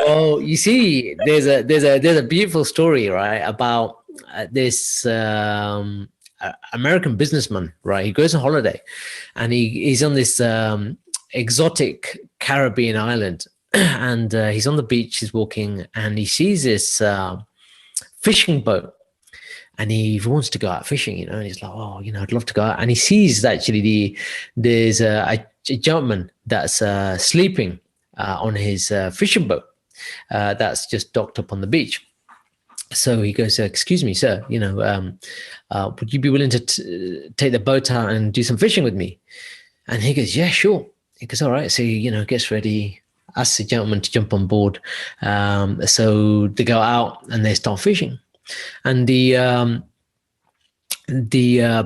Well, you see, there's a beautiful story, right, about this American businessman, right? He goes on holiday, and he's on this exotic Caribbean island, and he's on the beach. He's walking, and he sees this fishing boat. And he wants to go out fishing, and he's like, oh, I'd love to go out. And he sees actually there's a gentleman that's sleeping on his fishing boat that's just docked up on the beach. So he goes, excuse me, sir, would you be willing to take the boat out and do some fishing with me? And he goes, yeah, sure. He goes, all right. So he, gets ready, asks the gentleman to jump on board. So they go out and they start fishing. And the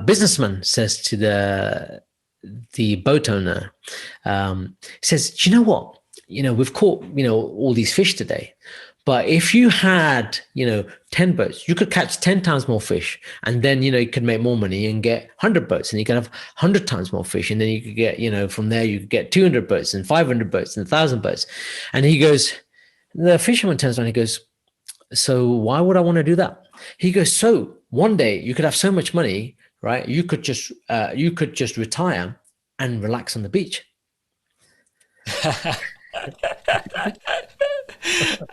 businessman says to the boat owner, says, do you know what? We've caught, all these fish today. But if you had, 10 boats, you could catch 10 times more fish. And then, you could make more money and get 100 boats, and you could have 100 times more fish. And then you could get, from there, you could get 200 boats and 500 boats and 1,000 boats. And he goes, the fisherman turns around, he goes, so why would I want to do that? He goes, so one day you could have so much money, right? You could just retire and relax on the beach.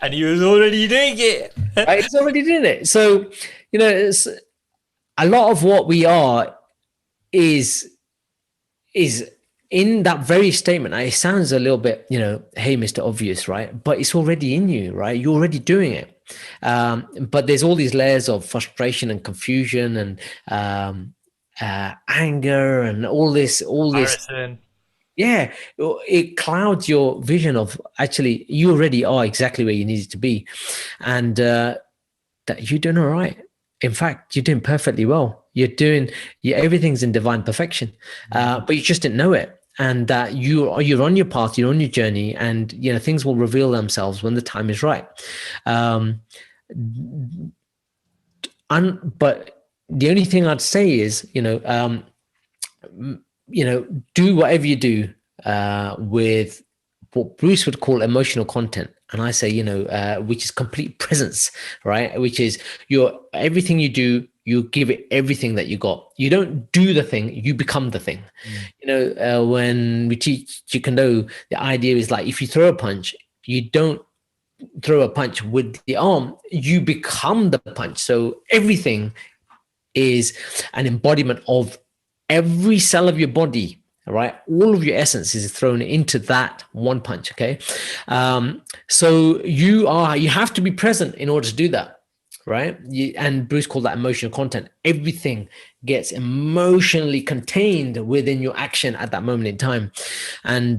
And he was already doing it. Right? He's already doing it. So, it's a lot of what we are is in that very statement. It sounds a little bit, hey, Mr. Obvious, right? But it's already in you, right? You're already doing it. But there's all these layers of frustration and confusion and anger and all this. Yeah, it clouds your vision of actually you already are exactly where you needed to be, and that you're doing all right. In fact, you're doing perfectly well. Everything's in divine perfection, but you just didn't know it. And that you're on your path, you're on your journey, and things will reveal themselves when the time is right. But the only thing I'd say is, do whatever you do with what Bruce would call emotional content. And I say, which is complete presence, right? Which is everything you do, you give it everything that you got. You don't do the thing, you become the thing. When we teach Taekwondo, the idea is like, if you throw a punch, you don't throw a punch with the arm, you become the punch. So everything is an embodiment of every cell of your body, right? All of your essence is thrown into that one punch. Okay. So you have to be present in order to do that. Right. And Bruce called that emotional content. Everything gets emotionally contained within your action at that moment in time. And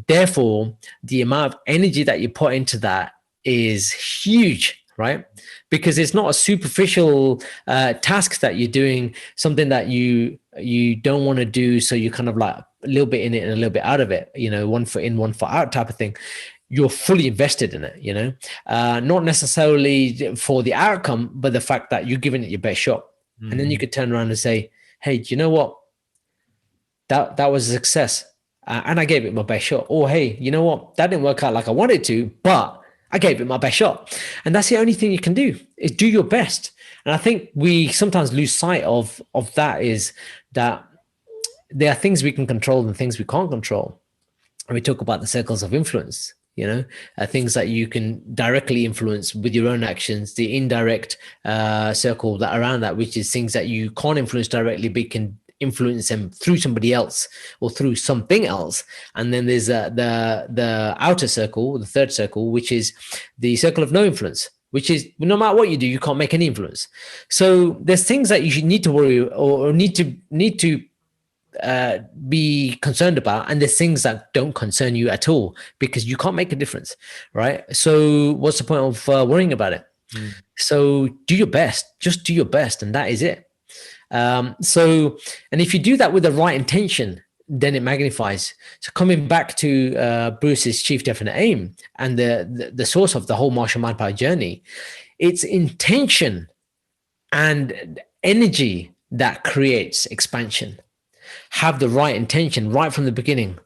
therefore, the amount of energy that you put into that is huge, right? Because it's not a superficial task that you're doing, something that you don't want to do. So you're kind of like a little bit in it and a little bit out of it, 1 foot in, 1 foot out type of thing. You're fully invested in it, not necessarily for the outcome, but the fact that you're giving it your best shot. Mm-hmm. And then you could turn around and say, hey, do you know what? That was a success. And I gave it my best shot. Or, hey, you know what? That didn't work out like I wanted to, but I gave it my best shot. And that's the only thing you can do is do your best. And I think we sometimes lose sight of that, is that there are things we can control and things we can't control. And we talk about the circles of influence. Things that you can directly influence with your own actions, the indirect circle that around that, which is things that you can't influence directly, but can influence them through somebody else or through something else. And then there's the outer circle, the third circle, which is the circle of no influence, which is no matter what you do, you can't make any influence. So there's things that you should need to worry or need to be concerned about, and there's things that don't concern you at all because you can't make a difference, right? So what's the point of worrying about it? So do your best, just do your best, and that is it. And if you do that with the right intention, then it magnifies. So coming back to Bruce's chief definite aim and the source of the whole martial mind power journey, it's intention and energy that creates expansion. Have the right intention right from the beginning.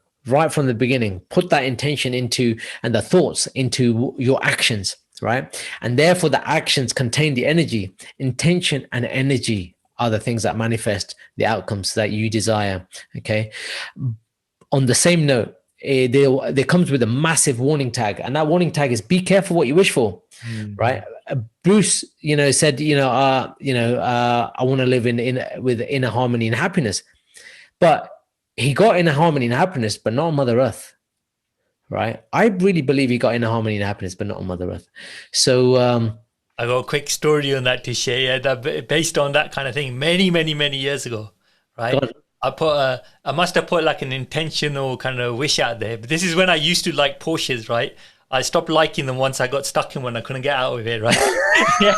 Put that intention into and the thoughts into your actions, right? And therefore the actions contain the energy. Intention and energy are the things that manifest the outcomes that you desire. Okay. On the same note, there comes with a massive warning tag, and that warning tag is be careful what you wish for. Right. Bruce, said, I want to live with inner harmony and happiness, but he got inner harmony and happiness, but not on Mother Earth. Right. I really believe he got inner harmony and happiness, but not on Mother Earth. So, I got a quick story on that to share. Yeah, that based on that kind of thing, many, many, many years ago, right? I must have put like an intentional kind of wish out there. But this is when I used to like Porsches, right? I stopped liking them once I got stuck in one. I couldn't get out of it, right? Yeah.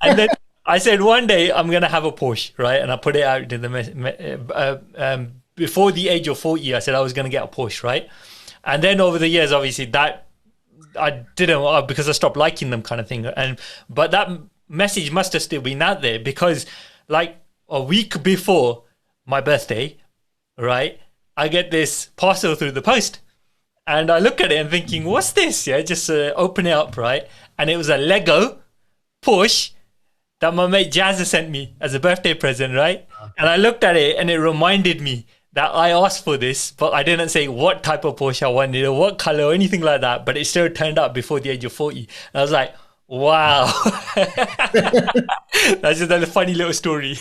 And then I said one day I'm gonna have a Porsche, right? And I put it out in the before the age of 40. I said I was gonna get a Porsche, right? And then over the years, obviously that I didn't, because I stopped liking them, kind of thing. But that message must have still been out there, because like a week before my birthday, right, I get this parcel through the post, and I look at it and thinking, what's this? Yeah, just open it up, right? And it was a Lego Porsche that my mate Jazza sent me as a birthday present, right? And I looked at it and it reminded me that I asked for this, but I didn't say what type of Porsche I wanted or what color or anything like that, but it still turned up before the age of 40. And I was like, wow. That's just a funny little story.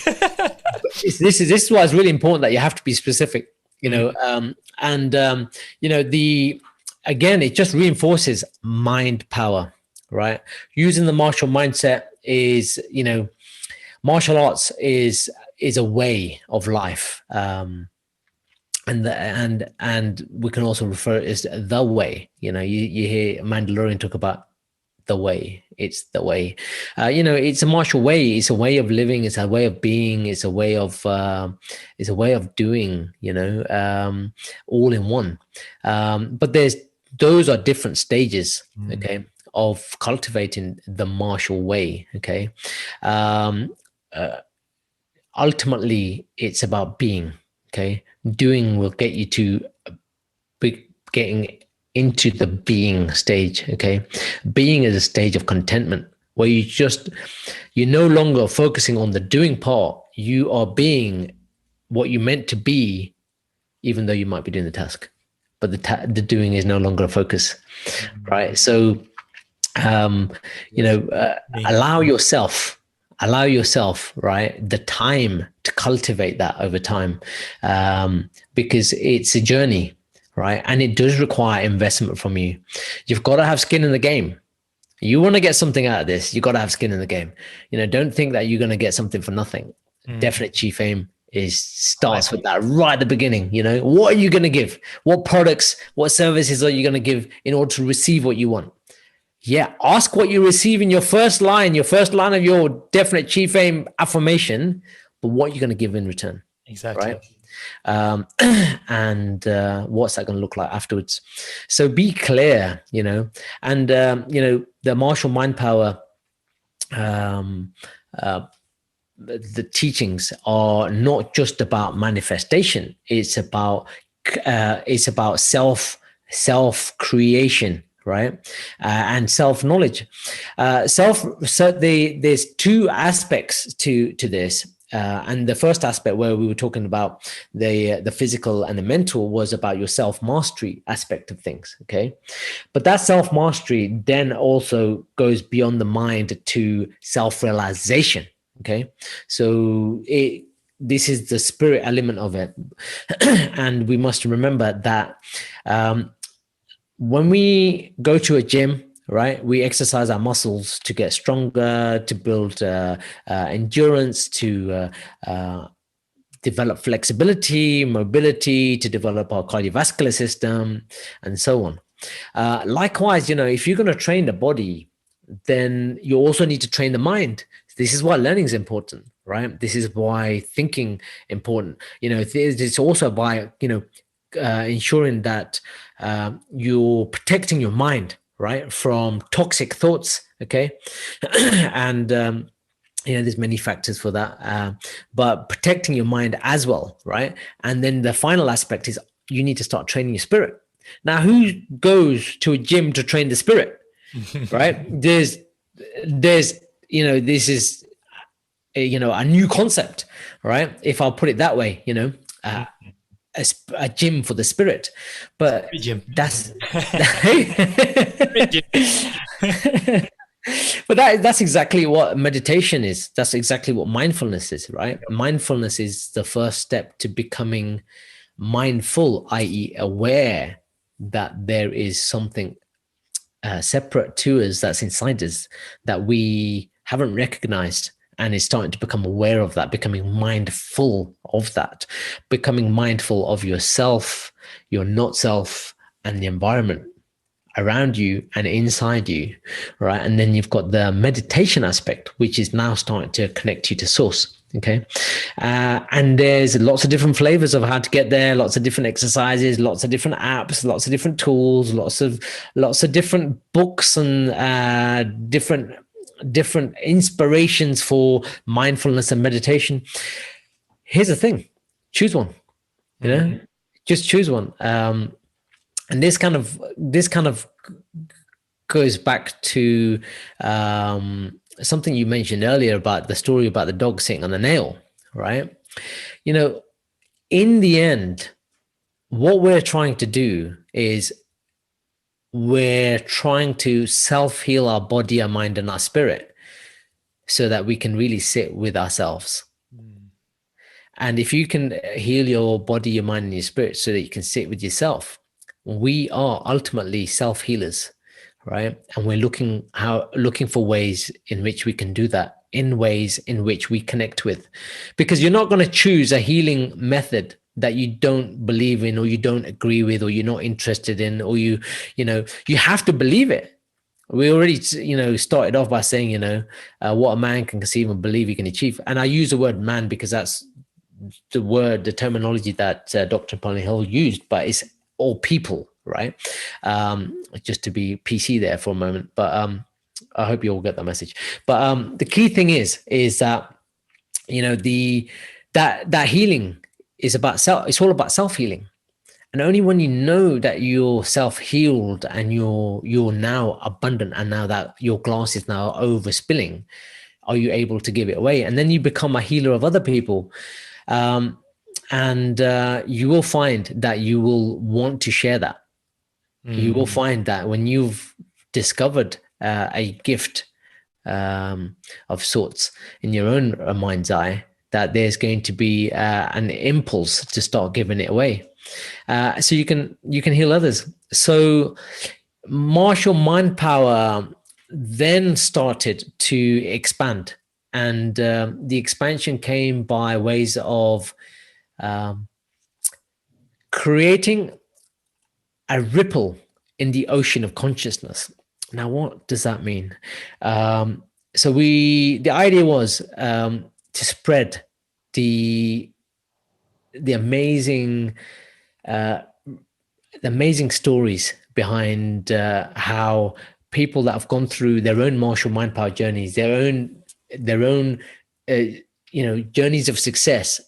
This is why it's really important that you have to be specific, again, it just reinforces mind power, right? Using the martial mindset is, martial arts is a way of life. And we can also refer it as the way. You hear Mandalorian talk about the way. It's the way. It's a martial way. It's a way of living. It's a way of being. It's a way of doing. All in one. But those are different stages. Okay, of cultivating the martial way. Okay, ultimately, it's about being. Okay, doing will get you to getting into the being stage. Okay, being is a stage of contentment where you're no longer focusing on the doing part. You are being what you meant to be, even though you might be doing the task, but the doing is no longer a focus, right? So, allow yourself, right, the time to cultivate that over time, because it's a journey, right? And it does require investment from you. You've got to have skin in the game. You want to get something out of this, you've got to have skin in the game. Don't think that you're going to get something for nothing. Definite chief aim starts with that right at the beginning. What are you going to give? What products, what services are you going to give in order to receive what you want? Yeah, ask what you receive in your first line of your definite chief aim affirmation, but what you're going to give in return. Exactly. Right? And what's that going to look like afterwards? So be clear, and, the martial mind power, the teachings are not just about manifestation. It's about self-creation. Right. And self-knowledge. There's two aspects to this. And the first aspect, where we were talking about the physical and the mental, was about your self-mastery aspect of things. Okay. But that self-mastery then also goes beyond the mind to self-realization. Okay. So this is the spirit element of it. And we must remember that when we go to a gym right? We exercise our muscles to get stronger, to build endurance, to develop flexibility, mobility, to develop our cardiovascular system, and so on. Likewise, if you're going to train the body, then you also need to train the mind. This is why learning is important, right? This is why thinking important. It's also by ensuring that you're protecting your mind, right, from toxic thoughts. Okay, and there's many factors for that, but protecting your mind as well, right? And then the final aspect is you need to start training your spirit. Now, who goes to a gym to train the spirit, right? There's this is a new concept, right? If I'll put it that way, a gym for the spirit, but that's but that's exactly what meditation is. That's exactly what mindfulness is, right? Mindfulness is the first step to becoming mindful, i.e., aware that there is something separate to us that's inside us that we haven't recognized, and is starting to become aware of that, becoming mindful of that, becoming mindful of yourself, your not self, and the environment around you and inside you, right? And then you've got the meditation aspect, which is now starting to connect you to source. Okay. And there's lots of different flavors of how to get there, lots of different exercises, lots of different apps, lots of different tools, lots of different books, and different inspirations for mindfulness and meditation. Here's the thing: choose one. Just choose one. And this kind of goes back to something you mentioned earlier about the story about the dog sitting on the nail, right? In the end, what we're trying to do is we're trying to self-heal our body, our mind, and our spirit so that we can really sit with ourselves. And if you can heal your body, your mind, and your spirit so that you can sit with yourself, we are ultimately self-healers, right? And we're looking for ways in which we can do that, in ways in which we connect with. Because you're not going to choose a healing method that you don't believe in, or you don't agree with, or you're not interested in, or you have to believe it. We already, started off by saying, what a man can conceive and believe he can achieve. And I use the word man because that's the terminology that Dr. Napoleon used, but it's all people, right? Just to be PC there for a moment, but I hope you all get that message. But the key thing is that that healing is about self. It's all about self-healing, and only when you know that you're self-healed and you're now abundant, and now that your glass is now overspilling, are you able to give it away, and then you become a healer of other people. And you will find that you will want to share that. You will find that when you've discovered a gift of sorts in your own mind's eye, that there's going to be an impulse to start giving it away, so you can heal others. So martial mind power then started to expand, and the expansion came by ways of creating a ripple in the ocean of consciousness. Now, what does that mean? So the idea was to spread the amazing stories behind how people that have gone through their own martial mind power journeys, their own journeys of success,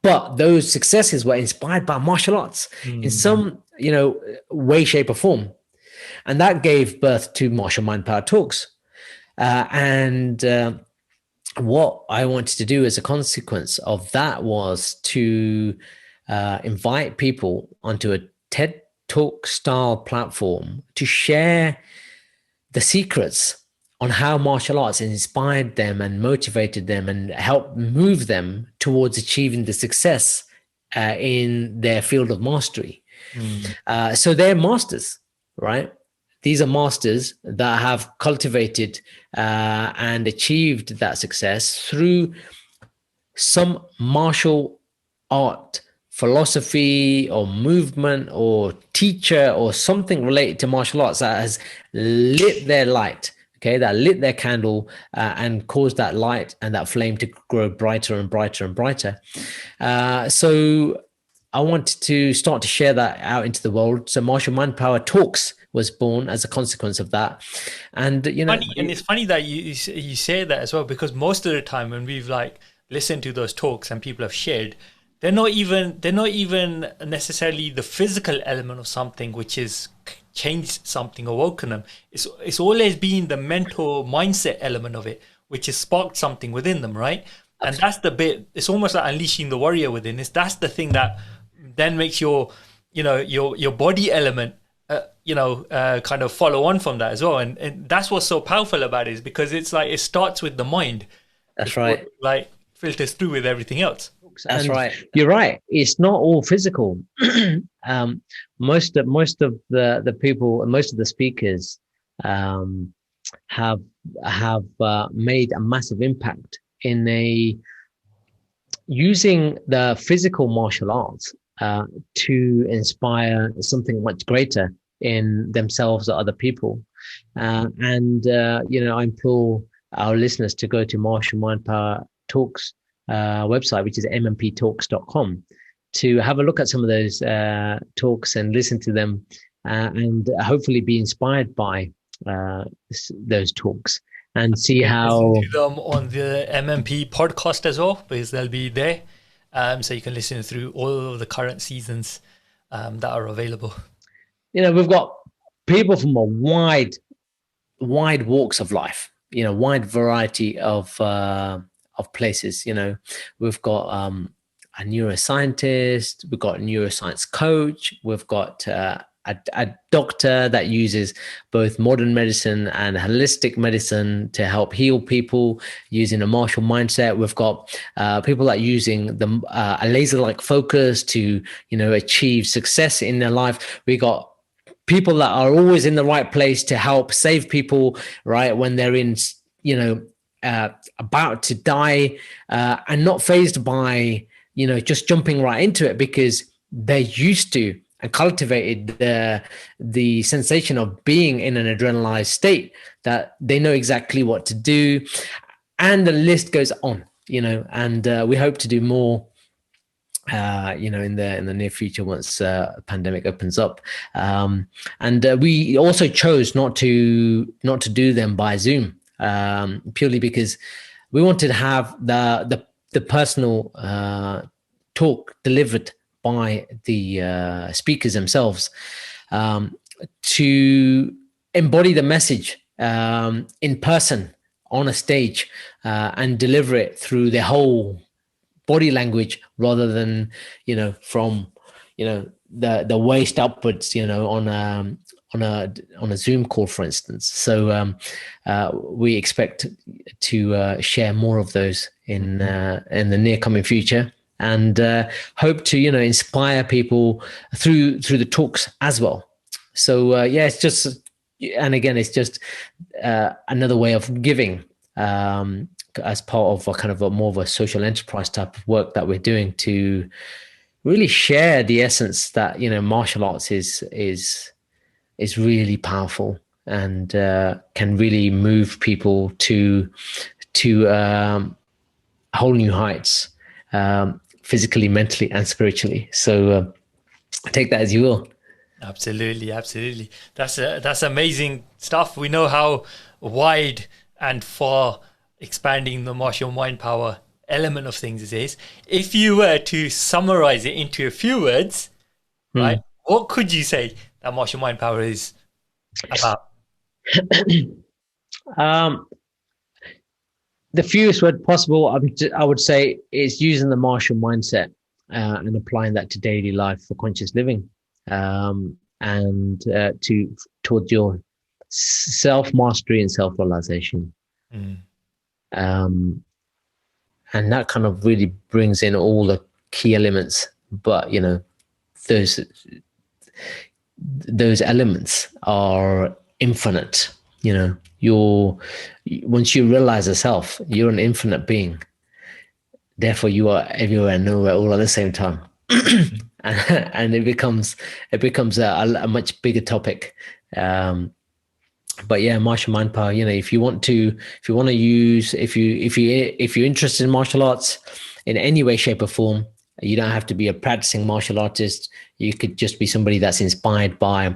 but those successes were inspired by martial arts in some way, shape, or form. And that gave birth to Martial Mind Power Talks. And what I wanted to do as a consequence of that was to invite people onto a TED Talk style platform to share the secrets on how martial arts inspired them and motivated them and helped move them towards achieving the success in their field of mastery. So they're masters, right? these are masters that have cultivated and achieved that success through some martial art, philosophy, or movement, or teacher, or something related to martial arts that has lit their light. Okay, that lit their candle and caused that light and that flame to grow brighter and brighter and brighter. So I wanted to start to share that out into the world. So Martial Mind Power Talks was born as a consequence of that. And it's funny that you say that as well, because most of the time when we've like listened to those talks and people have shared, they're not even necessarily the physical element of something which is changed something or woken them. It's always been the mental mindset element of it which has sparked something within them, right? And that's the bit. It's almost like unleashing the warrior within. That's the thing that then makes your body element kind of follow on from that as well. And that's what's so powerful about it, is because it's like it starts with the mind. That's right. Like filters through with everything else. That's right. You're right. It's not all physical. Most of the people, most of the speakers have made a massive impact in using the physical martial arts to inspire something much greater in themselves or other people. I implore our listeners to go to Martial Mind Power Talks website, which is mmptalks.com, to have a look at some of those talks and listen to them and hopefully be inspired by those talks and see how listen to them on the MMP podcast as well, because they'll be there, so you can listen through all of the current seasons that are available. We've got people from a wide walks of life, wide variety of places. We've got a neuroscientist, we've got a neuroscience coach, we've got a doctor that uses both modern medicine and holistic medicine to help heal people using a martial mindset. We've got people that are using a laser-like focus to achieve success in their life. We got people that are always in the right place to help save people, right, when they're in about to die, and not fazed by just jumping right into it, because they're used to and cultivated the sensation of being in an adrenalized state, that they know exactly what to do, and the list goes on. And we hope to do more in the near future once the pandemic opens up. And we also chose not to do them by Zoom, purely because we wanted to have the personal talk delivered by the speakers themselves, to embody the message in person on a stage, and deliver it through their whole body language, rather than from the waist upwards on a Zoom call, for instance. So we expect to share more of those in the near coming future, and hope to inspire people through the talks as well. So it's just, and again, it's just another way of giving, as part of a kind of more of a social enterprise type of work that we're doing, to really share the essence that martial arts is really powerful, and can really move people to whole new heights, physically, mentally, and spiritually. So take that as you will. Absolutely. That's amazing stuff. We know how wide and far expanding the martial mind power element of things is. If you were to summarize it into a few words, right, what could you say that martial mind power is about? The fewest word possible, I would say, is using the martial mindset and applying that to daily life for conscious living, and towards your self-mastery and self-realization. And that kind of really brings in all the key elements, but those elements are infinite. Once you realize yourself, you're an infinite being. Therefore, you are everywhere and nowhere all at the same time. and it becomes a much bigger topic. But yeah, martial mind power. If you're interested in martial arts in any way, shape, or form, you don't have to be a practicing martial artist. You could just be somebody that's inspired by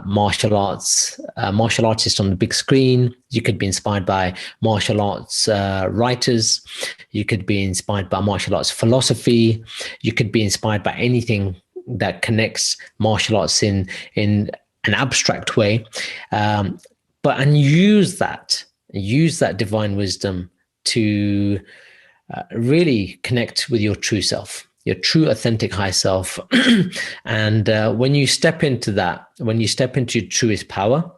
martial artists on the big screen. You could be inspired by martial arts writers. You could be inspired by martial arts philosophy. You could be inspired by anything that connects martial arts in an abstract way, and use that divine wisdom to really connect with your true self, your true authentic high self. And when you step into your truest power,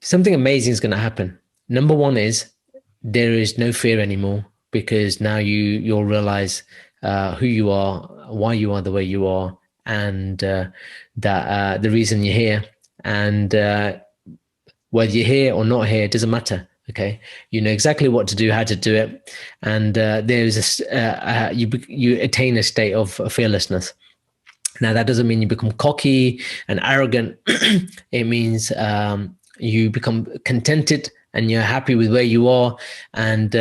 something amazing is going to happen. Number one is there is no fear anymore, because now you'll realize who you are, why you are the way you are, and that the reason you're here, and whether you're here or not here, it doesn't matter. Okay, you know exactly what to do, how to do it, and you attain a state of fearlessness. Now, that doesn't mean you become cocky and arrogant. It means you become contented and you're happy with where you are, and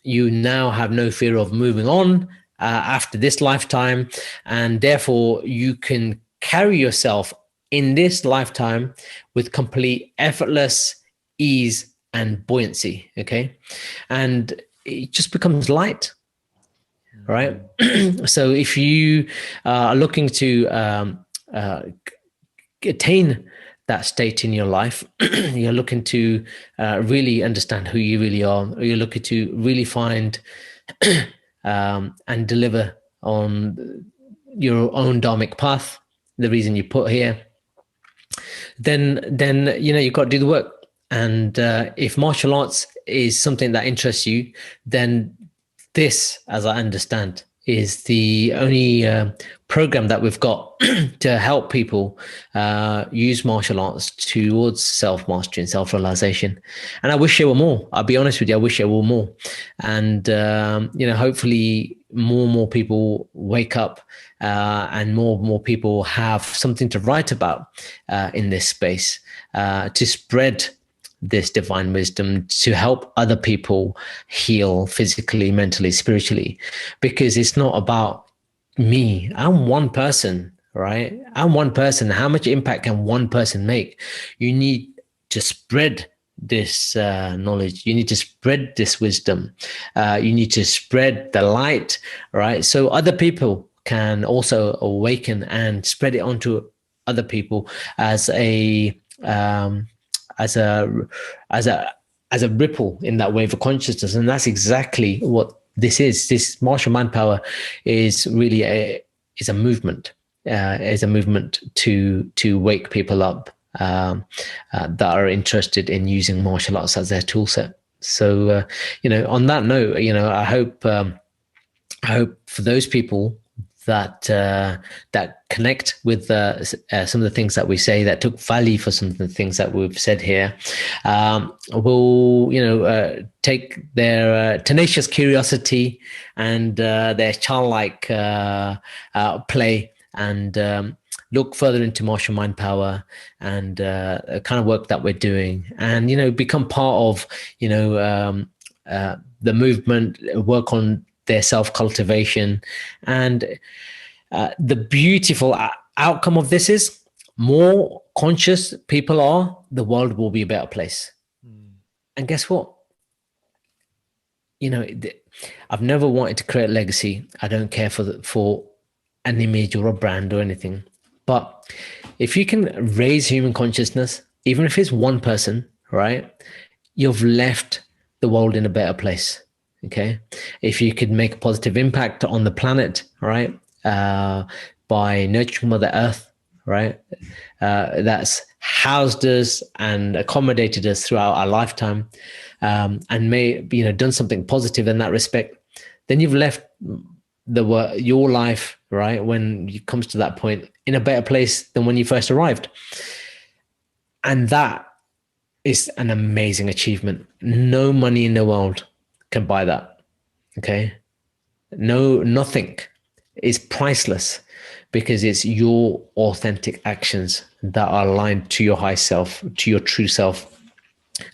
you now have no fear of moving on after this lifetime, and therefore you can carry yourself in this lifetime with complete effortless ease and buoyancy. Okay, and it just becomes light, right? So if you are looking to attain that state in your life, you're looking to really understand who you really are, or you're looking to really find and deliver on your own dharmic path, the reason you put here, then you've got to do the work. And if martial arts is something that interests you, then this, as I understand, is the only program that we've got to help people use martial arts towards self-mastery and self-realization. And I wish there were more. I'll be honest with you, I wish there were more. And hopefully more and more people wake up, and more people have something to write about in this space, to spread this divine wisdom, to help other people heal physically, mentally, spiritually, because it's not about me. I'm one person, right? I'm one person. How much impact can one person make? You need to spread this knowledge. You need to spread this wisdom. You need to spread the light, right? So other people can also awaken and spread it onto other people as a ripple in that wave of consciousness. And that's exactly what this is. This martial mind power is really a movement. Is a movement to wake people up that are interested in using martial arts as their tool set. So on that note, I hope for those people that connect with some of the things that we say, that took value for some of the things that we've said here, will take their tenacious curiosity and their childlike play, and look further into martial mind power and kind of work that we're doing, and become part of the movement, work on their self-cultivation. And the beautiful outcome of this is, more conscious people are, the world will be a better place. And guess what? I've never wanted to create legacy. I don't care for an image or a brand or anything. But if you can raise human consciousness, even if it's one person, right, you've left the world in a better place. Okay, if you could make a positive impact on the planet, right, by nurturing Mother Earth, right, that's housed us and accommodated us throughout our lifetime, and may done something positive in that respect, then you've left your life, right, when it comes to that point, in a better place than when you first arrived. And that is an amazing achievement. No money in the world can buy that. Okay. No, nothing is priceless because it's your authentic actions that are aligned to your high self, to your true self.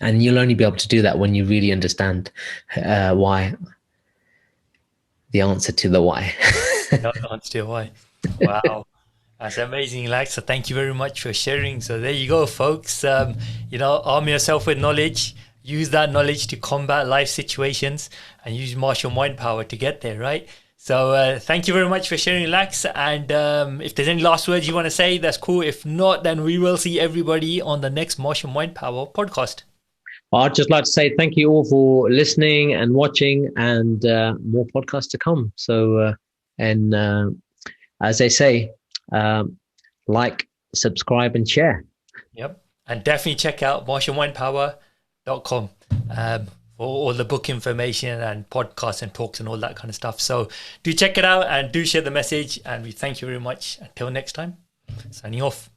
And you'll only be able to do that when you really understand why, the answer to the why. Not answer to why. Wow. That's amazing, Lex. So thank you very much for sharing. So there you go, folks. Arm yourself with knowledge. Use that knowledge to combat life situations and use martial mind power to get there, right? So thank you very much for sharing, Lex. And if there's any last words you want to say, that's cool. If not, then we will see everybody on the next Martial Mind Power podcast. I'd just like to say thank you all for listening and watching, and more podcasts to come. So, as they say, like, subscribe, and share. Yep. And definitely check out martialmindpower.com for all the book information and podcasts and talks and all that kind of stuff. So do check it out and do share the message. And we thank you very much. Until next time, signing off.